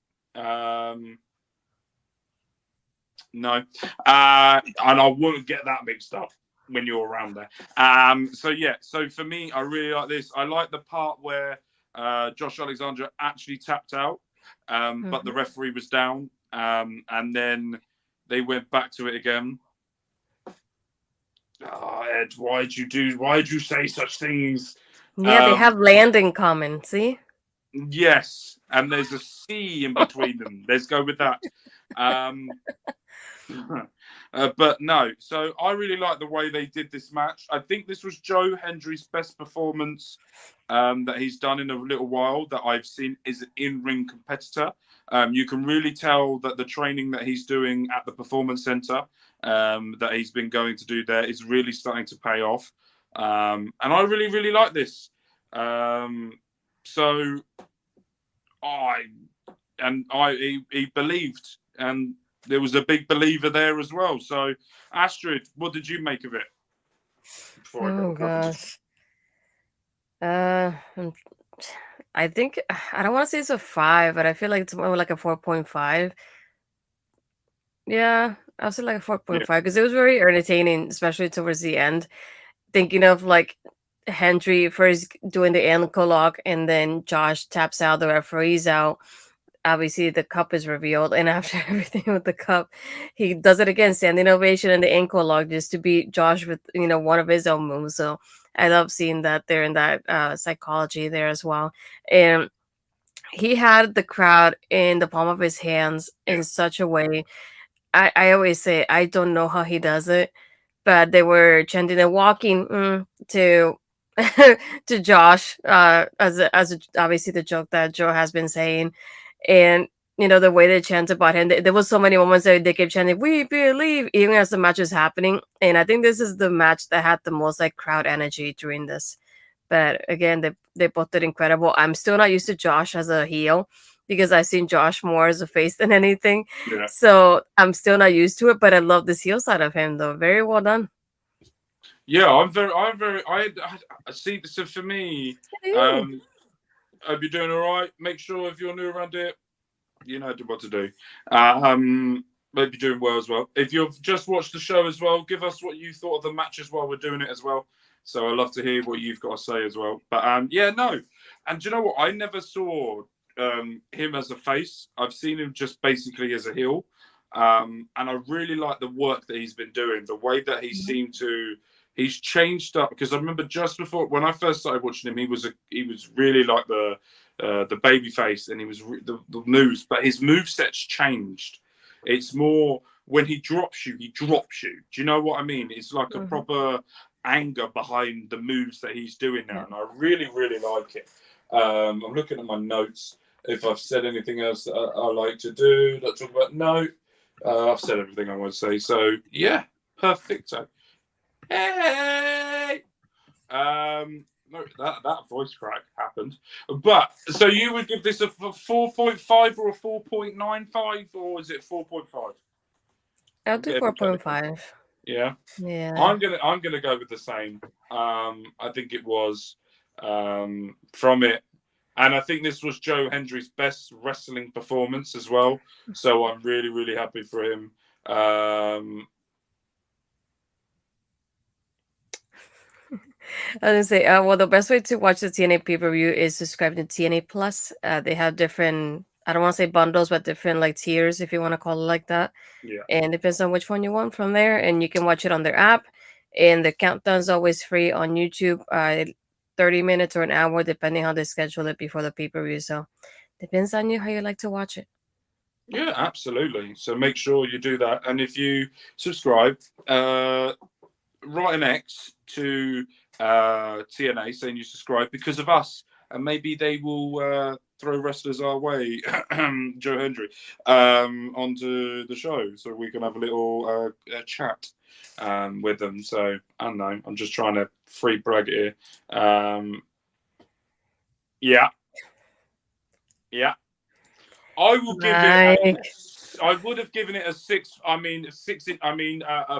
No. And I wouldn't get that mixed up when you're around there. So for me, I really like this. I like the part where Josh Alexander actually tapped out, but the referee was down, and then they went back to it again. Oh, Ed, why'd you say such things? Yeah, they have land in common. See? Yes, and there's a C in between them. Let's go with that. But no, so I really like the way they did this match. I think this was Joe Hendry's best performance that he's done in a little while that I've seen as an in-ring competitor. You can really tell that the training that he's doing at the Performance Center that he's been going to do there is really starting to pay off. And I really, really like this. So he believed, and there was a big believer there as well. So Astrid, what did you make of it? Oh gosh. I think I don't want to say it's a 5, but I feel like it's more like a 4.5. Yeah, I'll say like a 4.5 because it was very entertaining, especially towards the end. Thinking of like Hendry first doing the ankle lock, and then Josh taps out, the referee's out. Obviously, the cup is revealed, and after everything with the cup, he does it again, standing ovation and the ankle lock, just to beat Josh with one of his own moves. So I love seeing that there in that psychology there as well. And he had the crowd in the palm of his hands in such a way. I always say I don't know how he does it, but they were chanting and walking to to Josh obviously the joke that Joe has been saying, and the way they chant about him. There was so many moments that they kept chanting "We believe" even as the match is happening, and I think this is the match that had the most like crowd energy during this. But again, they both did incredible. I'm still not used to Josh as a heel because I've seen Josh more as a face than anything. Yeah. So I'm still not used to it, but I love this heel side of him though. Very well done. Yeah, I see. So for me, hope you're doing all right. Make sure if you're new around here, you know what to do. Hope you're doing well as well. If you've just watched the show as well, give us what you thought of the matches while we're doing it as well. So I'd love to hear what you've got to say as well. But yeah, no. And do you know what? I never saw him as a face. I've seen him just basically as a heel. And I really like the work that he's been doing. The way that he seemed to, he's changed up. Because I remember just before, when I first started watching him, he was really like the baby face, and he was the moves. But his moveset's changed. It's more when he drops you, he drops you. Do you know what I mean? It's like a proper anger behind the moves that he's doing now, and I really, really like it. I'm looking at my notes. If I've said anything else that I like to do, let's talk about. No, I've said everything I want to say. So yeah, perfecto. Hey, no, that voice crack happened. But so you would give this a 4.5 or a 4.95, or is it 4.5? I'll do 4.5. Yeah. I'm gonna go with the same. I think it was from it, and I think this was Joe Hendry's best wrestling performance as well. So I'm really, really happy for him. I was gonna say, well, the best way to watch the TNA pay-per-view is subscribing to TNA Plus. They have different, I don't want to say bundles, but different like tiers, if you want to call it like that. Yeah. And it depends on which one you want from there. And you can watch it on their app. And the countdown's always free on YouTube. 30 minutes or an hour, depending how they schedule it before the pay-per-view. So depends on you how you like to watch it. Yeah, absolutely. So make sure you do that. And if you subscribe, write an X to TNA saying you subscribe because of us, and maybe they will throw wrestlers our way, Joe Hendry, onto the show, so we can have a little chat with them. So I don't know, I'm just trying to free brag it here. Yeah. I will give it. I would have given it a 6. I mean, a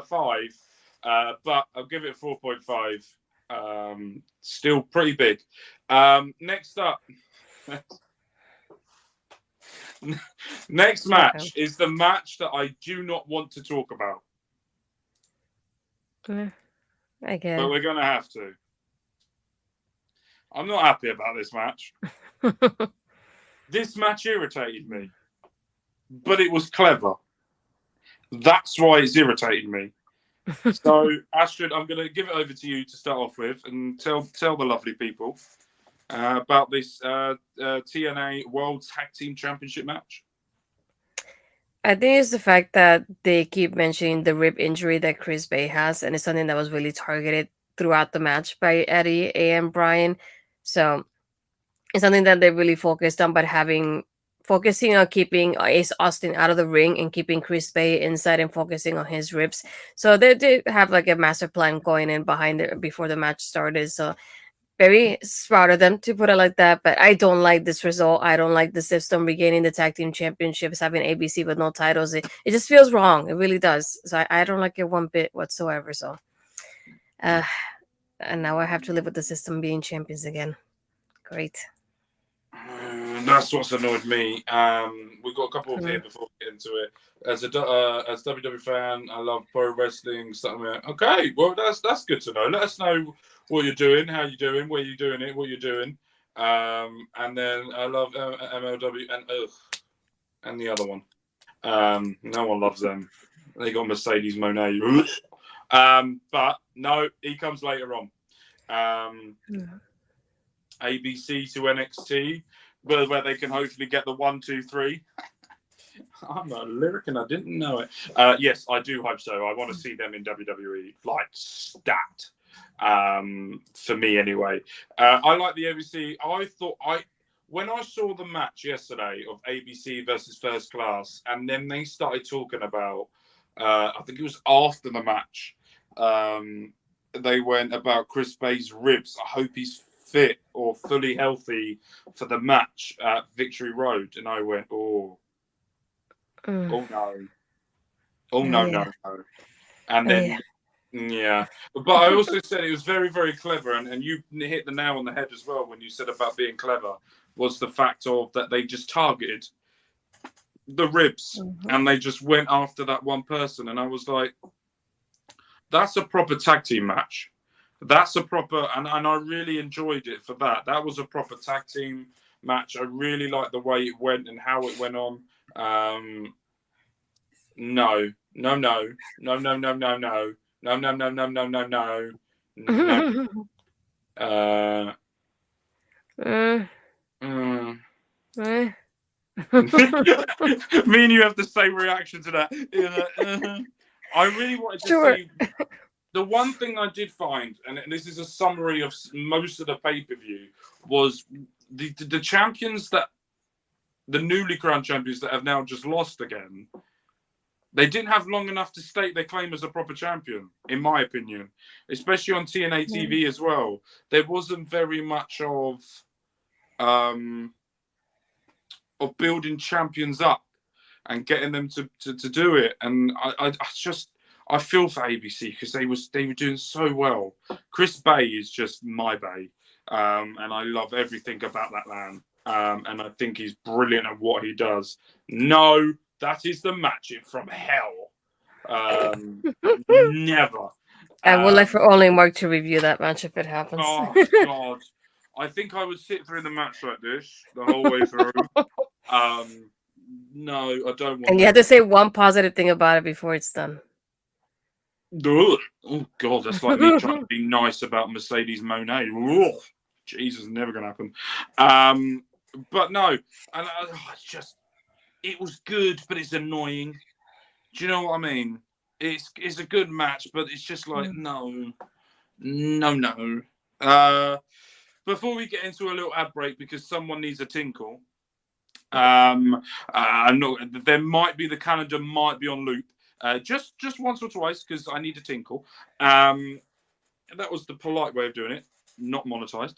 5. But I'll give it 4.5. Still pretty big. Next up, Next match is the match that I do not want to talk about. I guess. But we're going to have to. I'm not happy about this match. This match irritated me. But it was clever. That's why it's irritating me. So, Astrid, I'm going to give it over to you to start off with and tell the lovely people about this TNA World Tag Team Championship match. I think it's the fact that they keep mentioning the rib injury that Chris Bay has, and it's something that was really targeted throughout the match by Eddie and Brian. So it's something that they really focused on, but focusing on keeping Ace Austin out of the ring and keeping Chris Bay inside and focusing on his ribs. So they did have like a master plan going in behind it before the match started. So very smart of them to put it like that, but I don't like this result. I don't like the system regaining the tag team championships, having ABC with no titles. It just feels wrong. It really does. So I don't like it one bit whatsoever. So, and now I have to live with the system being champions again. Great. That's what's annoyed me. We've got a couple of here before we get into it. As WWE fan, I love pro wrestling. Okay, well that's good to know. Let us know what you're doing, how you're doing, where you're doing it, what you're doing. And then I love MLW and the other one. No one loves them. They got Mercedes Moné. But no, he comes later on. ABC to NXT, where they can hopefully get the 1, 2, 3. I'm a lyric and I didn't know it. Yes, I do hope so. I want to see them in WWE, like stat. For me anyway. I like the ABC. When I saw the match yesterday of ABC versus First Class, and then they started talking about, I think it was after the match, they went about Chris Bay's ribs. I hope he's fit or fully healthy for the match at Victory Road. And I went, oh no. No. And then, yeah. But I also said it was very, very clever. And you hit the nail on the head as well when you said about being clever, was the fact of that they just targeted the ribs and they just went after that one person. And I was like, that's a proper tag team match. That's a proper, and I really enjoyed it for that. That was a proper tag team match. I really liked the way it went and how it went on. No. Me and you have the same reaction to that. I really wanted to see. The one thing I did find, and this is a summary of most of the pay-per-view, was the champions the newly crowned champions that have now just lost again, they didn't have long enough to state their claim as a proper champion, in my opinion, especially on TNA TV as well. There wasn't very much of building champions up and getting them to do it. And I feel for ABC because they were doing so well. Chris Bay is just my Bay, and I love everything about that man. And I think he's brilliant at what he does. No, that is the match from hell. Never. I would like for only Mark to review that match if it happens. Oh God, I think I would sit through the match like this the whole way through. No, I don't want. And you have to say one positive thing about it before it's done. Oh God, that's like me trying to be nice about Mercedes Moné. Oh, Jesus, never gonna happen. But no, and it was good, but it's annoying. Do you know what I mean? It's a good match, but it's just like no. Before we get into a little ad break, because someone needs a tinkle. There might be the calendar might be on loop. Just once or twice because I need a tinkle. That was the polite way of doing it, not monetized.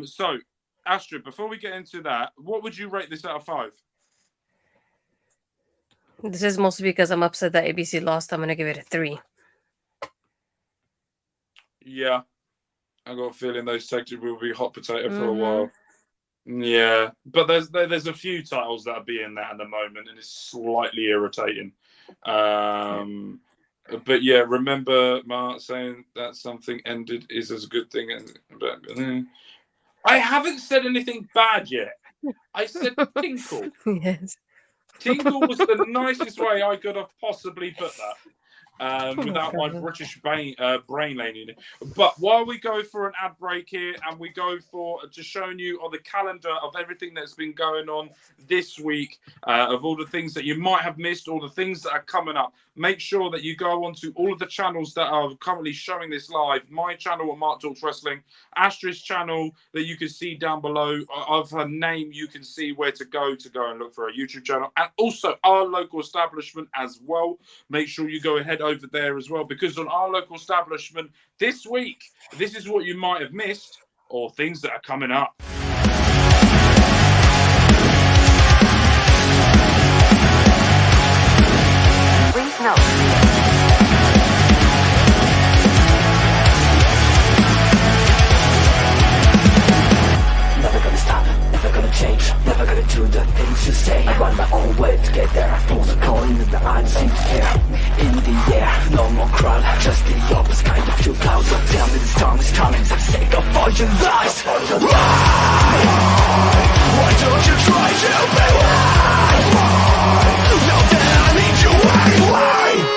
So, Astrid, before we get into that, what would you rate this out of 5? This is mostly because I'm upset that ABC lost. I'm going to give it a 3. Yeah. I got a feeling those sectors will be hot potato for a while. Yeah, but there's a few titles that are being that at the moment, and it's slightly irritating. But yeah, remember Mark saying that something ended is as a good thing. I haven't said anything bad yet. I said tinkle. Yes. Tinkle was the nicest way I could have possibly put that. Without my God. British brain laning it. But while we go for an ad break here and we go for just showing you on the calendar of everything that's been going on this week, of all the things that you might have missed, all the things that are coming up, make sure that you go onto all of the channels that are currently showing this live. My channel at Mark Talks Wrestling, Astra's channel that you can see down below of her name. You can see where to go and look for her YouTube channel, and also our local establishment as well. Make sure you go ahead over there as well, because on our local establishment this week, this is what you might have missed or things that are coming up. Please note. Never gonna stop, never gonna change, never gonna do the things you say. I run my own way to get there. Throws a coin and I don't seem to care. In the air, no more crowd, just the opposite kind of few clouds. So tell me the storm is coming, for the sake of all your lies. Why don't you try to be why? Now that I need you anyway.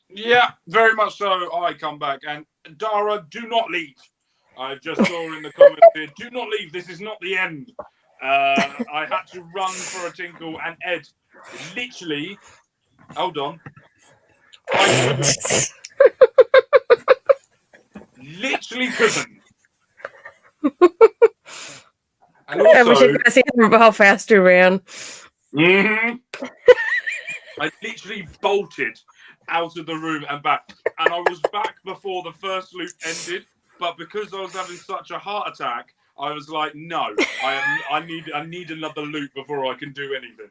Yeah, very much so. I come back. And Dara, do not leave. I just saw in the comments here, do not leave. This is not the end. I had to run for a tinkle, and Ed literally, hold on. I literally couldn't. And also, I wish you could see how fast you ran. I literally bolted out of the room and back. And I was back before the first loop ended. But because I was having such a heart attack, I was like, no, I need another loop before I can do anything.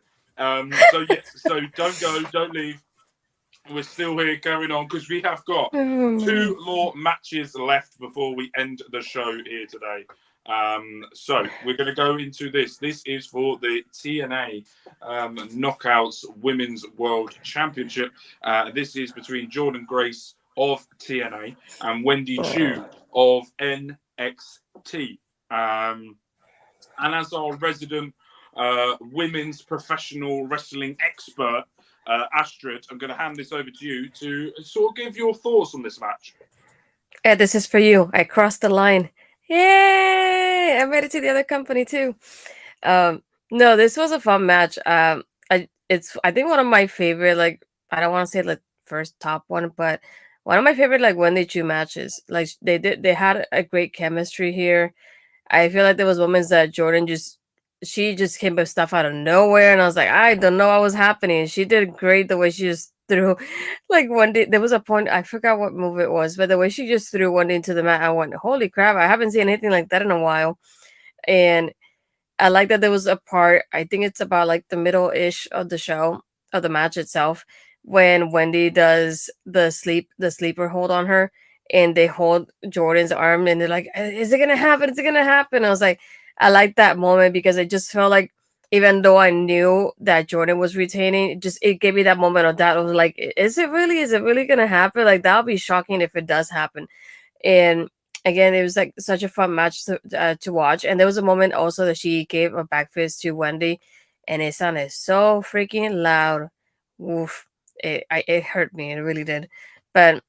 So yes, so don't go, don't leave. We're still here carrying on because we have got 2 more matches left before we end the show here today. So we're going to go into this. This is for the TNA Knockouts Women's World Championship. This is between Jordynne Grace of TNA and Wendy Choo of NXT. And as our resident women's professional wrestling expert, Astrid, I'm going to hand this over to you to sort of give your thoughts on this match. Ed, this is for you. I crossed the line. Yay! I made it to the other company too. No, this was a fun match. It's I think one of my favorite, like, I don't want to say like first top one, but one of my favorite like Wendy Choo matches. Like they had a great chemistry here. I feel like there was moments that Jordynne she just came with stuff out of nowhere, and I was like, I don't know what was happening. She did great the way she just threw like Wendy. There was a point I forgot what move it was, but the way she just threw Wendy into the mat, I went, "Holy crap! I haven't seen anything like that in a while." And I like that there was a part. I think it's about like the middle ish of the show of the match itself when Wendy does the sleeper hold on her, and they hold Jordan's arm, and they're like, "Is it gonna happen? Is it gonna happen?" I was like, I like that moment because it just felt like even though I knew that Jordan was retaining, it gave me that moment of doubt. I was like, "Is it really? Is it really gonna happen? Like that would be shocking if it does happen." And again, it was like such a fun match to watch. And there was a moment also that she gave a back fist to Wendy, and it sounded so freaking loud. Oof! It hurt me. It really did. But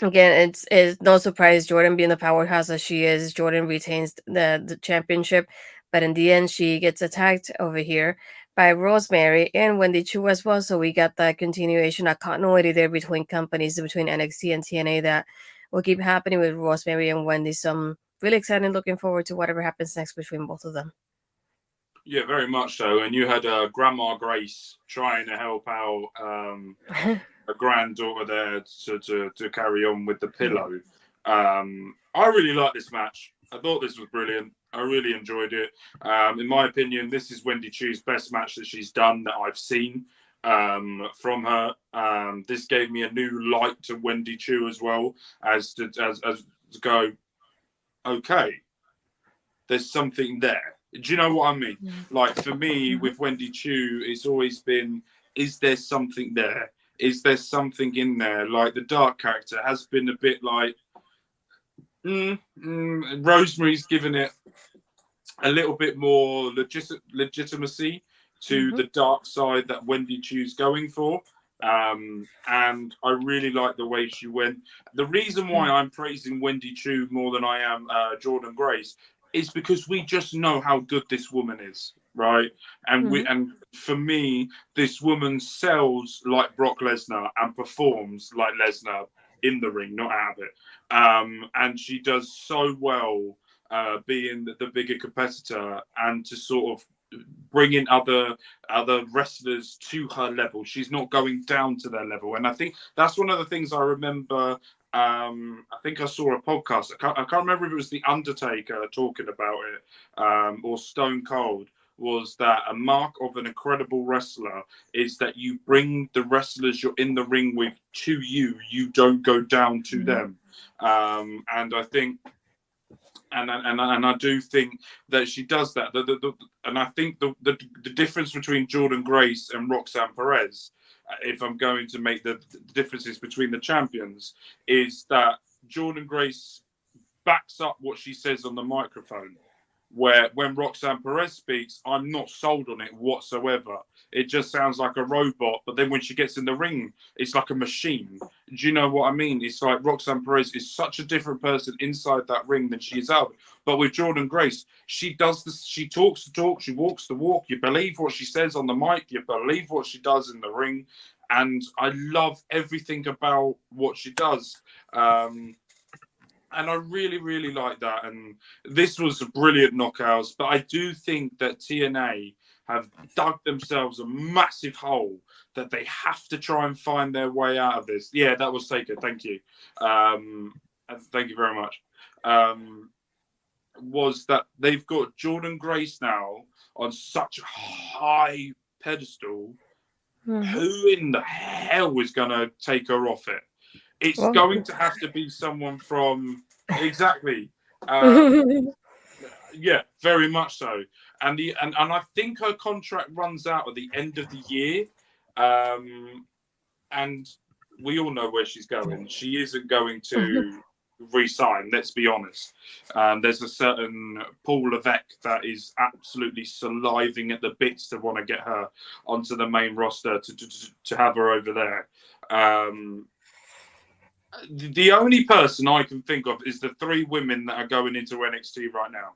again, it's no surprise Jordan being the powerhouse that she is. Jordan retains the championship, but in the end, she gets attacked over here by Rosemary and Wendy Choo as well. So we got that continuation, a continuity there between companies, between NXT and TNA that will keep happening with Rosemary and Wendy. So I'm really excited, looking forward to whatever happens next between both of them. Yeah, very much so. And you had Grandma Grace trying to help out a granddaughter there to carry on with the pillow. I really like this match. I thought this was brilliant. I really enjoyed it. In my opinion, this is Wendy Choo's best match that she's done that I've seen from her. This gave me a new light to Wendy Choo as well, as to go, okay, there's something there. Do you know what I mean? Like for me, with Wendy Choo, it's always been, is there something there? Is there something in there? Like the dark character has been a bit like, Rosemary's given it a little bit more legitimacy to the dark side that Wendy Choo's going for. And I really like the way she went. The reason why I'm praising Wendy Choo more than I am Jordynne Grace is because we just know how good this woman is, right? And and for me, this woman sells like Brock Lesnar and performs like Lesnar in the ring, not out of it. And she does so well being the bigger competitor and to sort of bring in other wrestlers to her level. She's not going down to their level. And I think that's one of the things I remember. I think I saw a podcast. I can't remember if it was The Undertaker talking about it or Stone Cold. Was that a mark of an incredible wrestler is that you bring the wrestlers you're in the ring with to you. You don't go down to them. And I think, and I do think that she does that. And I think the difference between Jordynne Grace and Roxanne Perez, if I'm going to make the differences between the champions, is that Jordynne Grace backs up what she says on the microphone. Where when Roxanne Perez speaks, I'm not sold on it whatsoever. It just sounds like a robot. But then when she gets in the ring, it's like a machine. Do you know what I mean? It's like Roxanne Perez is such a different person inside that ring than she is out. But with Jordynne Grace, she does this. She talks the talk. She walks the walk. You believe what she says on the mic. You believe what she does in the ring. And I love everything about what she does. And I really, really like that. And this was a brilliant knockouts. But I do think that TNA have dug themselves a massive hole that they have to try and find their way out of this. Yeah, that was taken. Thank you. Thank you very much. Was that they've got Jordynne Grace now on such a high pedestal. Who in the hell is going to take her off it? It's going to have to be someone from exactly. Yeah, very much so. And I think her contract runs out at the end of the year. And we all know where she's going. She isn't going to re-sign, let's be honest. There's a certain Paul Levesque that is absolutely saliving at the bits to want to get her onto the main roster to have her over there. The only person I can think of is the three women that are going into NXT right now.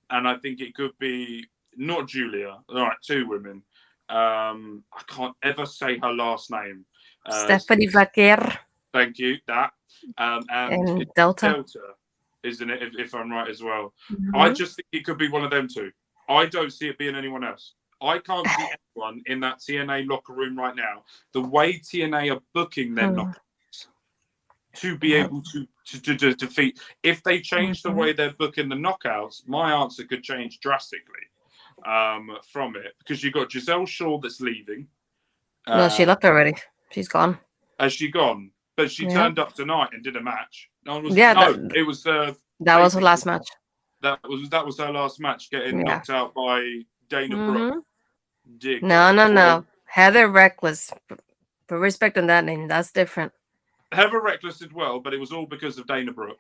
And I think it could be not Julia. All right, two women. I can't ever say her last name. Stephanie Vaquer. Thank you. That. And Delta, isn't it? If I'm right as well. I just think it could be one of them two. I don't see it being anyone else. I can't see anyone in that TNA locker room right now. The way TNA are booking their knockouts to be able to defeat. If they change the way they're booking the knockouts, my answer could change drastically from it, because you've got Giselle Shaw that's leaving. No, she left already. She's gone. Has she gone? But she turned up tonight and did a match. It was that was her last match. That was her last match, getting knocked out by Dana Brooke. No. Heather Reckless. Put respect on that name. That's different. Heather Reckless did well, but it was all because of Dana Brooke.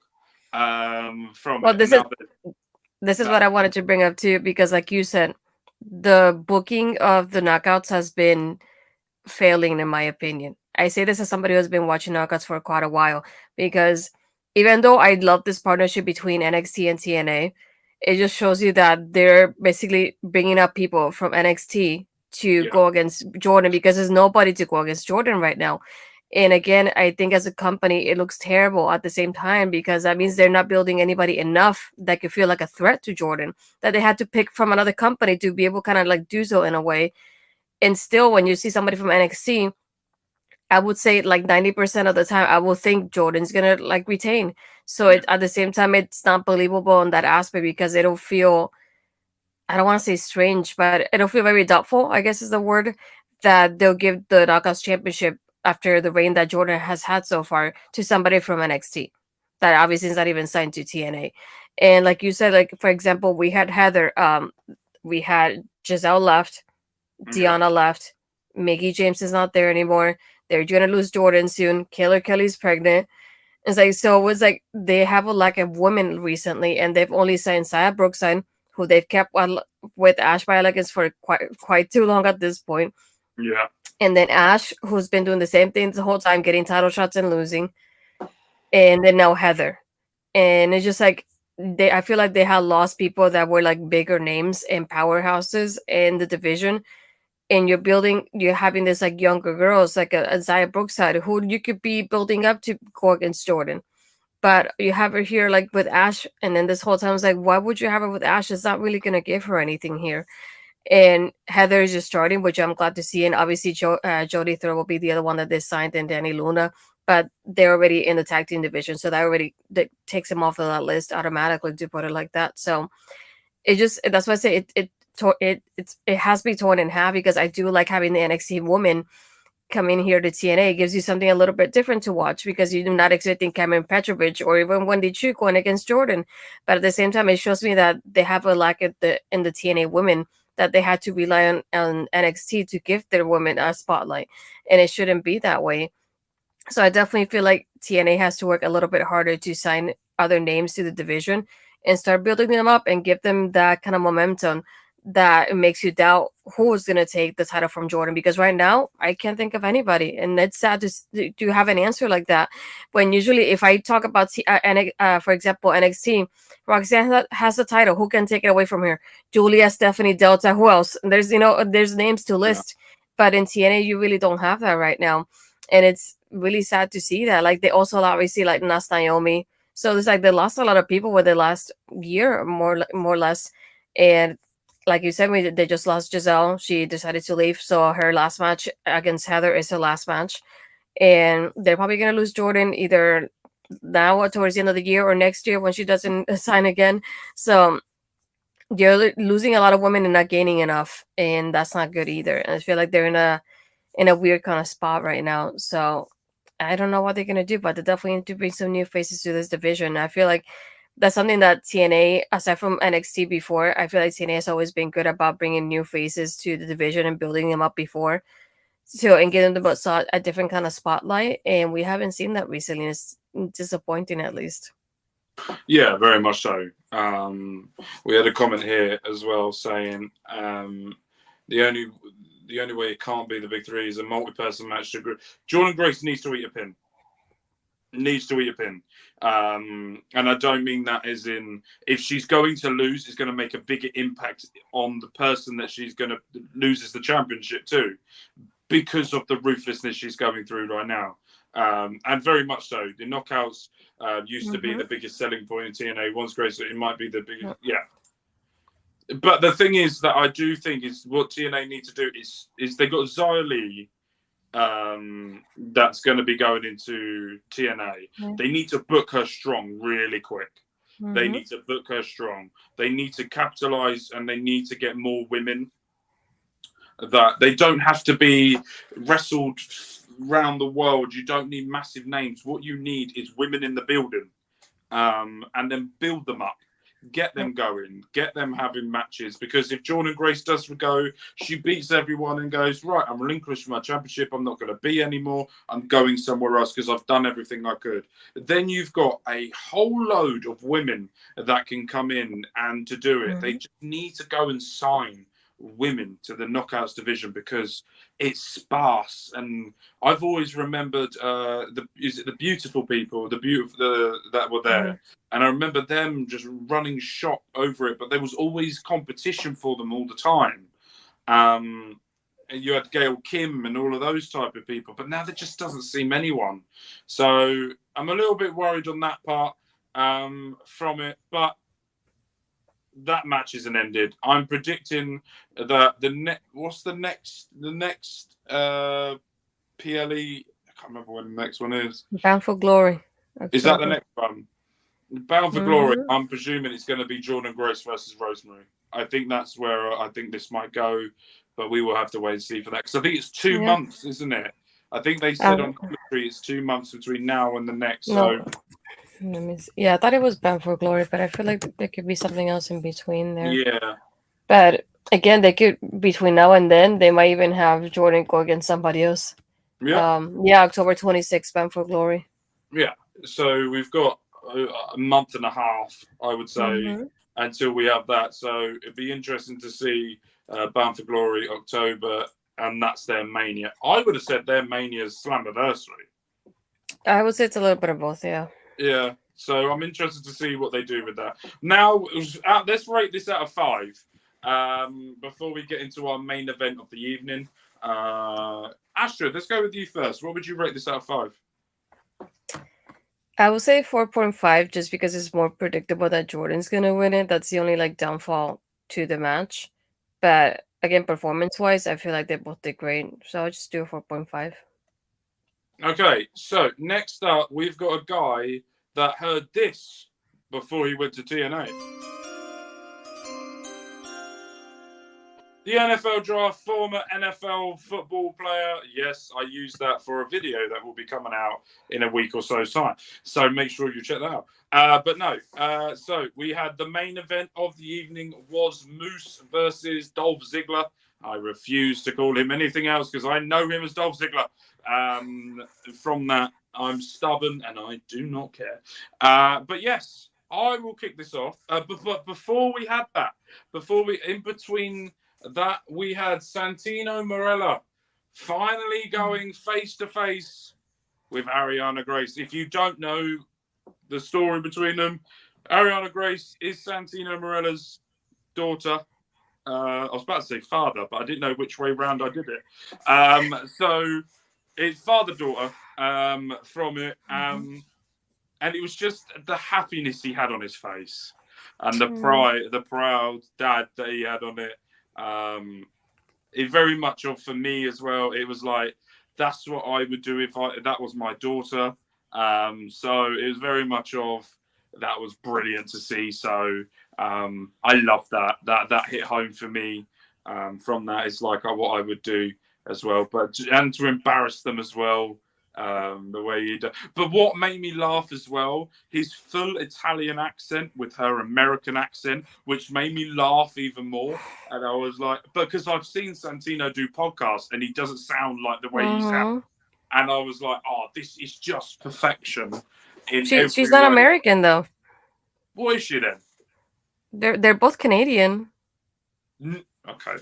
This is what I wanted to bring up too, because like you said, the booking of the knockouts has been failing, in my opinion. I say this as somebody who's been watching knockouts for quite a while, because even though I love this partnership between NXT and TNA, it just shows you that they're basically bringing up people from NXT to go against Jordynne, because there's nobody to go against Jordynne right now. And again, I think as a company, it looks terrible at the same time, because that means they're not building anybody enough that could feel like a threat to Jordynne, that they had to pick from another company to be able to kind of like do so in a way. And still, when you see somebody from NXT, I would say like 90% of the time, I will think Jordynne's gonna like retain. So at the same time, it's not believable in that aspect, because it'll feel, I don't want to say strange, but it'll feel very doubtful, I guess is the word, that they'll give the Knockouts Championship after the reign that Jordynne has had so far to somebody from NXT that obviously is not even signed to TNA. And like you said, like for example, we had Heather, we had Giselle left, Deanna left, Mickie James is not there anymore. They're gonna lose Jordynne soon. Killer Kelly's pregnant. It's like, so it was like they have a lack of women recently, and they've only signed Saya Brookside, who they've kept with Ash by Elegance for quite too long at this point. Yeah. And then Ash, who's been doing the same thing the whole time, getting title shots and losing. And then now Heather. And it's just like I feel like they had lost people that were like bigger names and powerhouses in the division. And you're having this like younger girls, like a Zaya Brookside, who you could be building up to go against Jordynne. But you have her here like with Ash, and then this whole time it's like, why would you have her with Ash? It's not really gonna give her anything here. And Heather is just starting, which I'm glad to see. And obviously, Jody Threat will be the other one that they signed, and Dani Luna. But they're already in the tag team division, so that takes them off of that list automatically, to put it like that. So that's why I say it has to be torn in half, because I do like having the NXT woman come in here to TNA. It gives you something a little bit different to watch, because you're not expecting Cameron Petrovich or even Wendy Choo going against Jordynne. But at the same time, it shows me that they have a lack in the TNA women, that they had to rely on NXT to give their women a spotlight, and it shouldn't be that way. So I definitely feel like TNA has to work a little bit harder to sign other names to the division and start building them up and give them that kind of momentum that makes you doubt who's going to take the title from Jordynne. Because right now, I can't think of anybody. And it's sad to have an answer like that. When usually if I talk about, for example, NXT, Roxanne has the title. Who can take it away from her? Julia, Stephanie, Delta, who else? There's names to list. Yeah. But in TNA, you really don't have that right now. And it's really sad to see that. Like, they also obviously like Nas Naomi. So it's like they lost a lot of people with the last year, more or less. And like you said, they just lost Giselle. She decided to leave. So her last match against Heather is her last match. And they're probably going to lose Jordynne either now or towards the end of the year or next year when she doesn't sign again. So you're losing a lot of women and not gaining enough. And that's not good either. And I feel like they're in a weird kind of spot right now. So I don't know what they're going to do, but they definitely need to bring some new faces to this division. I feel like that's something that TNA, aside from NXT before, I feel like TNA has always been good about bringing new faces to the division and building them up before. And getting them a different kind of spotlight. And we haven't seen that recently. It's disappointing, at least. Yeah, very much so. We had a comment here as well saying the only way it can't be the big three is a multi-person match. Jordynne Grace needs to eat a pin. And I don't mean that as in, if she's going to lose, it's going to make a bigger impact on the person that she's going to lose as the championship too, because of the ruthlessness she's going through right now. And very much so. The knockouts used to be the biggest selling point in TNA. Once Grace, it might be the biggest. Yeah. But the thing is that I do think is what TNA need to do is they got Xia Li, that's going to be going into TNA. Yeah. They need to book her strong really quick. They Mhm. need to book her strong. They need to capitalize and they need to get more women. That they don't have to be wrestled around the world. You don't need massive names. What you need is women in the building, and then build them up. Get them going, get them having matches. Because if Jordynne Grace does go, she beats everyone and goes, right, I'm relinquishing my championship. I'm not going to be anymore. I'm going somewhere else because I've done everything I could. Then you've got a whole load of women that can come in and to do it. They just need to go and sign women to the knockouts division because it's sparse. And I've always remembered the beautiful people, that were there. And I remember them just running shop over it, but there was always competition for them all the time. And you had Gail Kim and all of those type of people, but now there just doesn't seem anyone. So I'm a little bit worried on that part from it, but that match isn't ended. I'm predicting that what's the next PLE? I can't remember when the next one is. Bound for Glory. Is that the October. next one? Bound for Glory. I'm presuming it's going to be Jordynne Grace versus Rosemary. I think that's where I think this might go, but we will have to wait and see for that because I think it's 2 months, isn't it? I think they said on commentary it's 2 months between now and the next. No. So Let me see. Yeah, I thought it was Bound for Glory, but I feel like there could be something else in between there. yeah, But again, they could between now and then they might even have Jordynne go against somebody else. yeah, October 26th, Bound for Glory. yeah. So we've got a month and a half, I would say, until we have that. So it'd be interesting to see Bound for Glory October, and that's their Mania. I would have said their Mania's Slammiversary. I would say it's a little bit of both, yeah. Yeah. So I'm interested to see what they do with that. Now, let's rate this out of 5 before we get into our main event of the evening. Astrid, let's go with you first. What would you rate this out of 5? I would say 4.5 just because it's more predictable that Jordynne's going to win it. That's the only downfall to the match. But again, performance-wise, I feel like they both did great. So I'll just do a 4.5. Okay, so next up, we've got a guy that heard this before he went to TNA. The NFL draft, former NFL football player. Yes, I used that for a video that will be coming out in a week or so's time. So make sure you check that out. But no, so we had the main event of the evening was Moose versus Dolph Ziggler. I refuse to call him anything else because I know him as Dolph Ziggler. From that, I'm stubborn and I do not care. But yes, I will kick this off. But before we had that, in between that, we had Santino Marella finally going face to face with Ariana Grace. If you don't know the story between them, Ariana Grace is Santino Marella's daughter. I was about to say father, but I didn't know which way round I did it. So it's father-daughter from it. And it was just the happiness he had on his face and the proud dad that he had on it. It very much for me as well. It was like, that's what I would do if that was my daughter. So it was very much that was brilliant to see. So I love that. That hit home for me. From that, it's like what I would do as well. And to embarrass them as well, the way he did. But what made me laugh as well, his full Italian accent with her American accent, which made me laugh even more. And I was like, because I've seen Santino do podcasts and he doesn't sound like the way he sounds. And I was like, oh, this is just perfection. She's not American though. What is she then? They're both Canadian. Okay.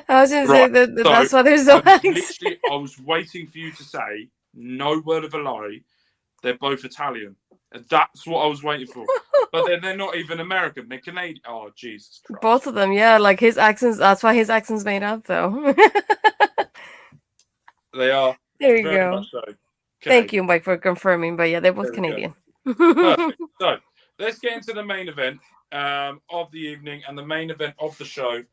I was going to say that that's why there's no accent. I was waiting for you to say, no word of a lie, they're both Italian. That's what I was waiting for. But they're not even American. They're Canadian. Oh, Jesus Christ. Both of them, yeah. Like his accents, that's why his accent's made up, though. They are. There you very go. much so. Thank you, Mike, for confirming. But yeah, they're both Canadian. Perfect. So, let's get into the main event of the evening and the main event of the show.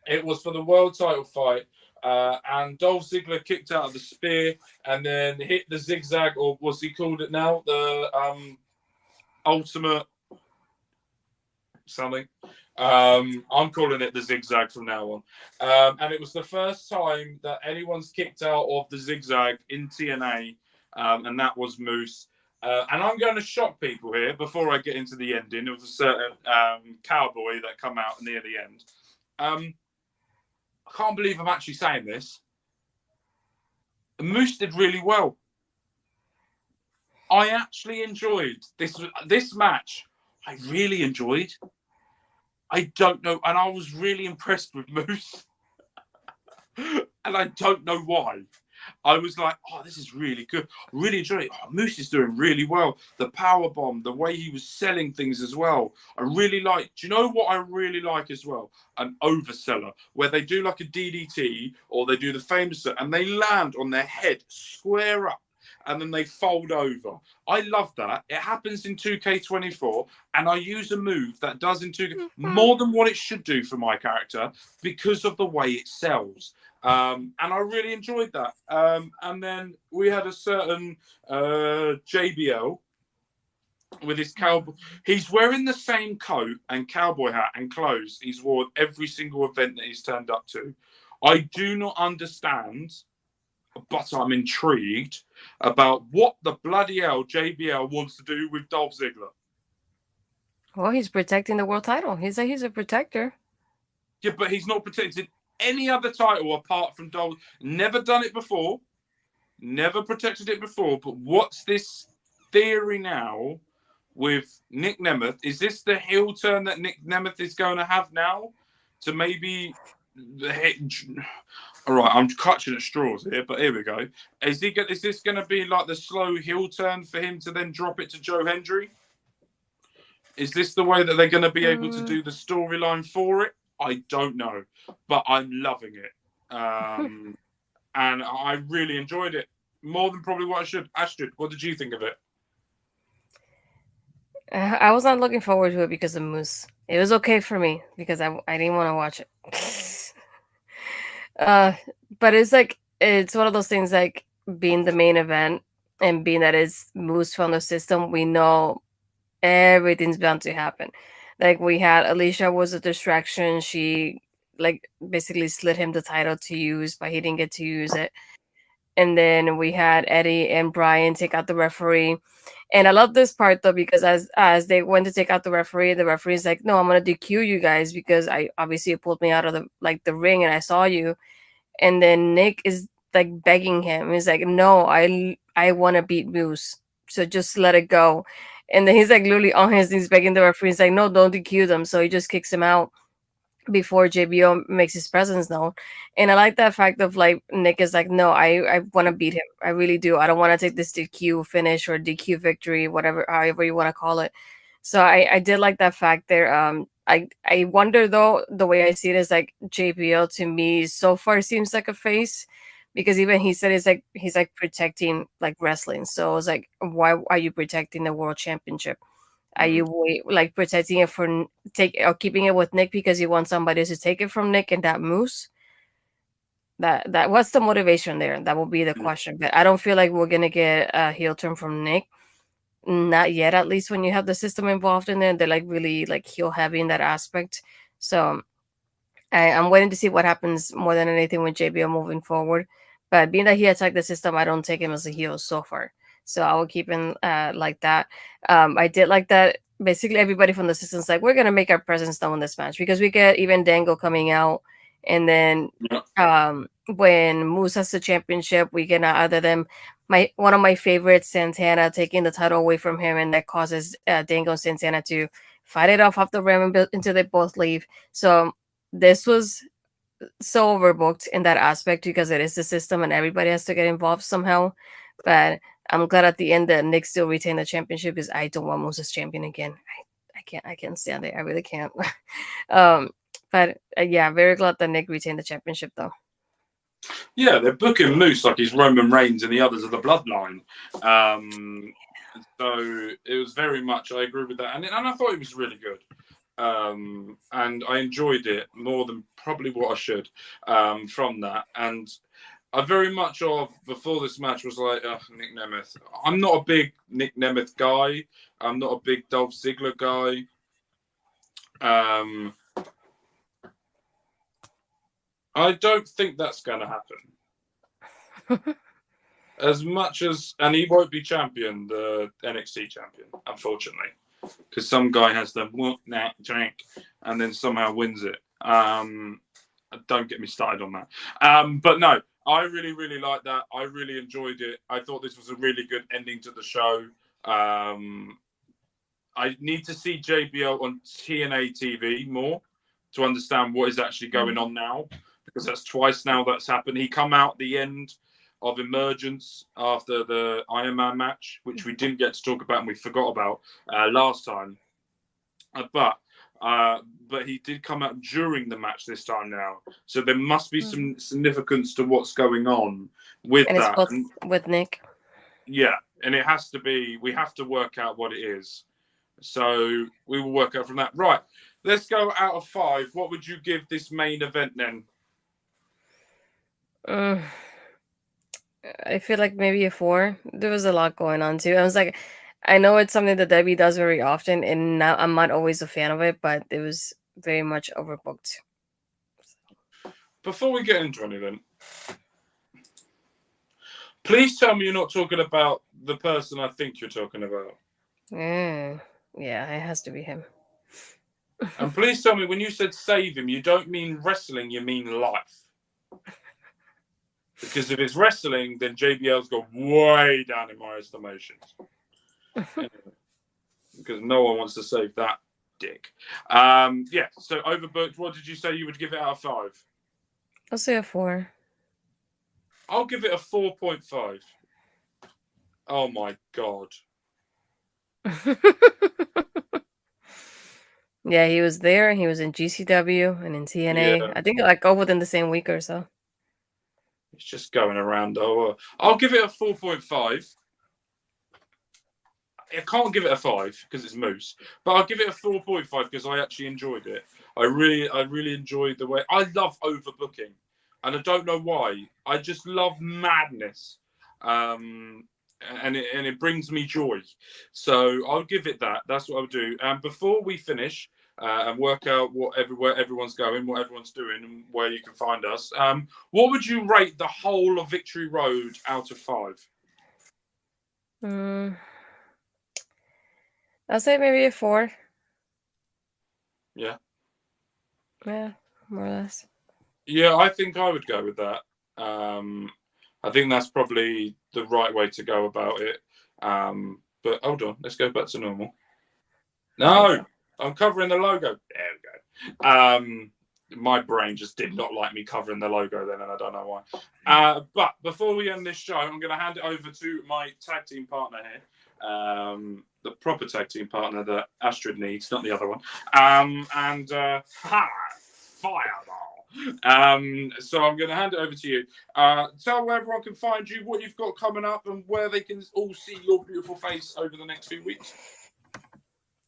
It was for the world title fight, and Dolph Ziggler kicked out of the spear and then hit the zigzag, or what's he called it now? The ultimate something. I'm calling it the zigzag from now on. And it was the first time that anyone's kicked out of the zigzag in TNA, and that was Moose. And I'm going to shock people here before I get into the ending of a certain cowboy that come out near the end. I can't believe I'm actually saying this. Moose did really well. I actually enjoyed this match. I really enjoyed. I don't know, and I was really impressed with Moose. And I don't know why. I was like, oh, this is really good. I really enjoyed it. Oh, Moose is doing really well. The power bomb, the way he was selling things as well. I really like. Do you know what I really like as well? An overseller, where they do like a DDT or they do the famous and they land on their head square up and then they fold over. I love that. It happens in 2K24 and I use a move that does in 2K more than what it should do for my character because of the way it sells. And I really enjoyed that. And then we had a certain JBL with his cowboy. He's wearing the same coat and cowboy hat and clothes he's worn every single event that he's turned up to. I do not understand, but I'm intrigued about what the bloody hell JBL wants to do with Dolph Ziggler. Well, he's protecting the world title. He's a protector. Yeah, but he's not protected any other title apart from Dolph. Never done it before. Never protected it before. But what's this theory now with Nick Nemeth? Is this the heel turn that Nick Nemeth is going to have now? To maybe... All right, I'm clutching at straws here, but here we go. Is this going to be like the slow heel turn for him to then drop it to Joe Hendry? Is this the way that they're going to be able to do the storyline for it? I don't know, but I'm loving it. And I really enjoyed it more than probably what I should. Astrid, what did you think of it? I was not looking forward to it because of Moose. It was okay for me because I didn't want to watch it. But it's one of those things like being the main event and being that it's Moose from the system, we know everything's bound to happen. Like we had Alisha was a distraction. She like basically slid him the title to use, but he didn't get to use it. And then we had Eddie and Brian take out the referee. And I love this part though, because as they went to take out the referee's like, no, I'm gonna DQ you guys because I obviously you pulled me out of the ring and I saw you. And then Nick is like begging him. He's like, no, I want to beat Moose, so just let it go. And then he's like literally on his knees begging the referee. He's like, no, don't DQ them. So he just kicks him out before JBO makes his presence known. And I like that fact of like Nick is like, no, I want to beat him. I really do. I don't want to take this DQ finish or DQ victory, whatever, however you want to call it. So I did like that fact there. I wonder though, the way I see it is like JBL to me so far seems like a face, because even he said he's like protecting like wrestling. So I was like, why are you protecting the world championship? Are you like protecting it for keeping it with Nick because you want somebody to take it from Nick and that Moose? That what's the motivation there? That will be the question. But I don't feel like we're gonna get a heel turn from Nick. Not yet, at least when you have the system involved in there. They're like really like heel heavy in that aspect. So I'm waiting to see what happens more than anything with JBL moving forward. But being that he attacked the system, I don't take him as a heel so far. So I will keep him like that. I did like that. Basically, everybody from the system's like, we're going to make our presence known in this match, because we get even Dango coming out. And then when Moose has the championship, we get other than one of my favorites, Santana, taking the title away from him. And that causes Dango and Santana to fight it off the rim until they both leave. So this was so overbooked in that aspect because it is the system and everybody has to get involved somehow. But I'm glad at the end that Nick still retained the championship, because I don't want Moose as champion again. I can't stand it. I really can't. But yeah, very glad that Nick retained the championship though. Yeah, they're booking Moose like he's Roman Reigns and the others of the bloodline. So it was very much, I agree with that. And I thought it was really good. And I enjoyed it more than probably what I should from that. And I very much before this match was like, Nick Nemeth. I'm not a big Nick Nemeth guy. I'm not a big Dolph Ziggler guy. I don't think that's going to happen. As much as, and he won't be champion, the NXT champion, unfortunately, because some guy has the drink and then somehow wins it. Don't get me started on that. But no, I really, really liked that. I really enjoyed it. I thought this was a really good ending to the show. I need to see JBL on TNA TV more to understand what is actually going on now, because that's twice now that's happened. He come out the end of Emergence after the Iron Man match, which we didn't get to talk about and we forgot about last time. But he did come out during the match this time now. So there must be some significance to what's going on with And that. it's with Nick. Yeah, and it has to be, we have to work out what it is. So we will work out from that. Right, let's go out of 5. What would you give this main event then? I feel like maybe a 4. There was a lot going on too. I was like, I know it's something that Debbie does very often, and now I'm not always a fan of it, but it was very much overbooked. Before we get into anything, please tell me you're not talking about the person I think you're talking about. Yeah, it has to be him. And please tell me, when you said save him, you don't mean wrestling, you mean life. Because if it's wrestling, then JBL's got way down in my estimation. Anyway, because no one wants to save that dick. Yeah, so overbooked. What did you say you would give it out of 5? I'll say a 4. I'll give it a 4.5. Oh my God. Yeah, he was there. He was in GCW and in TNA. Yeah. I think like all within the same week or so. It's just going around. I'll give it a 4.5. I can't give it a 5 because it's Moose, but I'll give it a 4.5 because I actually enjoyed it. I really enjoyed the way. I love overbooking, and I don't know why. I just love madness, and it brings me joy. So I'll give it that. That's what I'll do. And before we finish and work out where everyone's going, what everyone's doing, and where you can find us, what would you rate the whole of Victory Road out of 5? I'll say maybe a 4. Yeah. Yeah, more or less. Yeah, I think I would go with that. I think that's probably the right way to go about it. But hold on, let's go back to normal. No, I'm covering the logo. There we go. My brain just did not like me covering the logo then, and I don't know why. But before we end this show, I'm going to hand it over to my tag team partner here. The proper tag team partner that Astrid needs, not the other one. Fireball. So I'm going to hand it over to you. Tell where everyone can find you, what you've got coming up, and where they can all see your beautiful face over the next few weeks.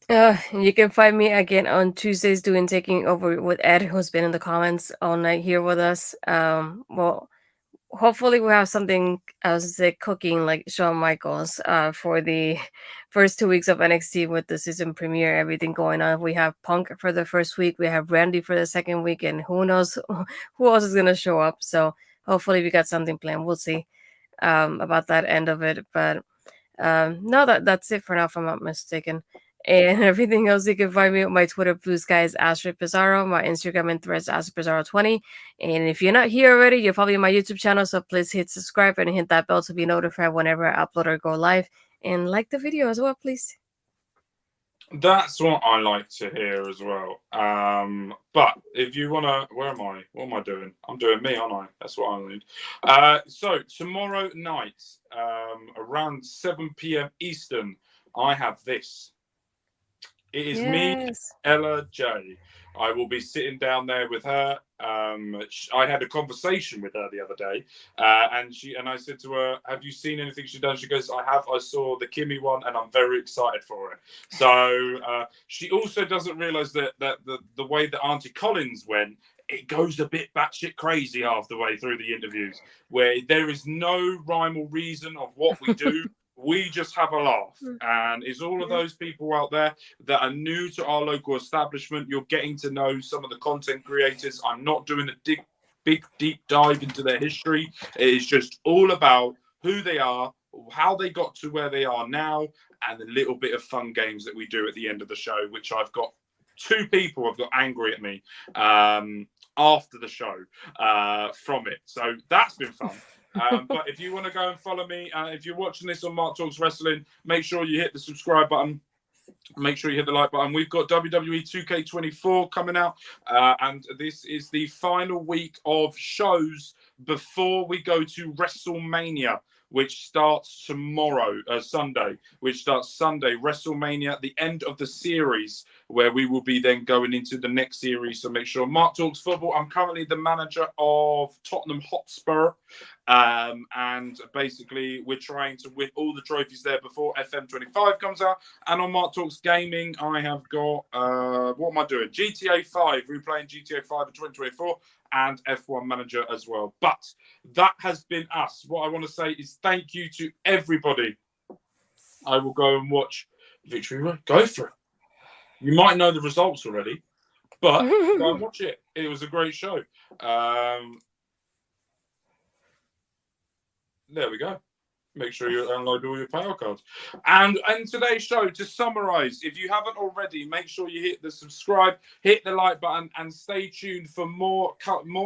You can find me again on Tuesdays doing Taking Over with Ed, who's been in the comments all night here with us. Well, hopefully we'll have something, I was say, cooking like Shawn Michaels for the first 2 weeks of NXT with the season premiere, everything going on. We have Punk for the first week, we have Randy for the second week, and who knows who else is going to show up. So hopefully we got something planned. We'll see about that end of it. But no, that's it for now, if I'm not mistaken. And everything else, you can find me on my Twitter, Blue Skies, Astrid Pizarro, my Instagram and Threads, Astrid Pizarro 20. And if you're not here already, you're probably on my YouTube channel, so please hit subscribe and hit that bell to be notified whenever I upload or go live. And like the video as well, please. That's what I like to hear as well. But if you want to, where am I? What am I doing? I'm doing me, aren't I? That's what I need. So tomorrow night, around 7 p.m. Eastern, I have this. It is me, Ella J. I will be sitting down there with her. I had a conversation with her the other day, and I said to her, "Have you seen anything she's done?" She goes, "I have. I saw the Kimmy one, and I'm very excited for it." So she also doesn't realise that the way that Auntie Collins went, it goes a bit batshit crazy half the way through the interviews, where there is no rhyme or reason of what we do. We just have a laugh. And it's all of those people out there that are new to our local establishment. You're getting to know some of the content creators. I'm not doing a big deep dive into their history. It is just all about who they are, how they got to where they are now, and the little bit of fun games that we do at the end of the show, which I've got 2 people have got angry at me after the show from it. So that's been fun. But if you want to go and follow me, if you're watching this on Mark Talks Wrestling, make sure you hit the subscribe button. Make sure you hit the like button. We've got WWE 2K24 coming out, and this is the final week of shows before we go to WrestleMania, which starts tomorrow, Sunday, WrestleMania, the end of the series, where we will be then going into the next series. So make sure Mark Talks Football. I'm currently the manager of Tottenham Hotspur. And basically, we're trying to win all the trophies there before FM25 comes out. And on Mark Talks Gaming, I have got, what am I doing? GTA 5, replaying GTA 5 in 2024, and F1 Manager as well. But that has been us. What I want to say is thank you to everybody. I will go and watch Victory Road. Go for it. You might know the results already, but go and watch it. It was a great show. There we go. Make sure you download all your power cards. And today's show, to summarize, if you haven't already, make sure you hit the subscribe, hit the like button, and stay tuned for more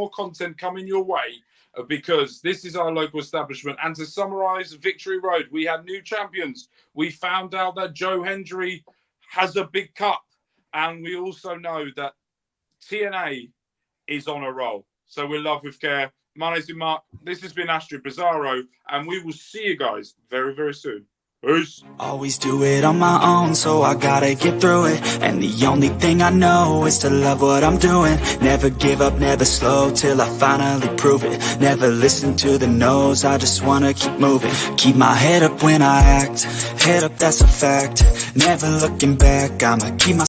content coming your way, because this is our local establishment. And to summarize, Victory Road, we had new champions. We found out that Hendry has a big cup. And we also know that TNA is on a roll. So we're love with care. My name's Mark. This has been Astrid Bizarro, and we will see you guys very, very soon. Peace. Always do it on my own, so I gotta get through it. And the only thing I know is to love what I'm doing. Never give up, never slow, till I finally prove it. Never listen to the no's, I just wanna keep moving. Keep my head up when I act, head up, that's a fact. Never looking back, I'ma keep my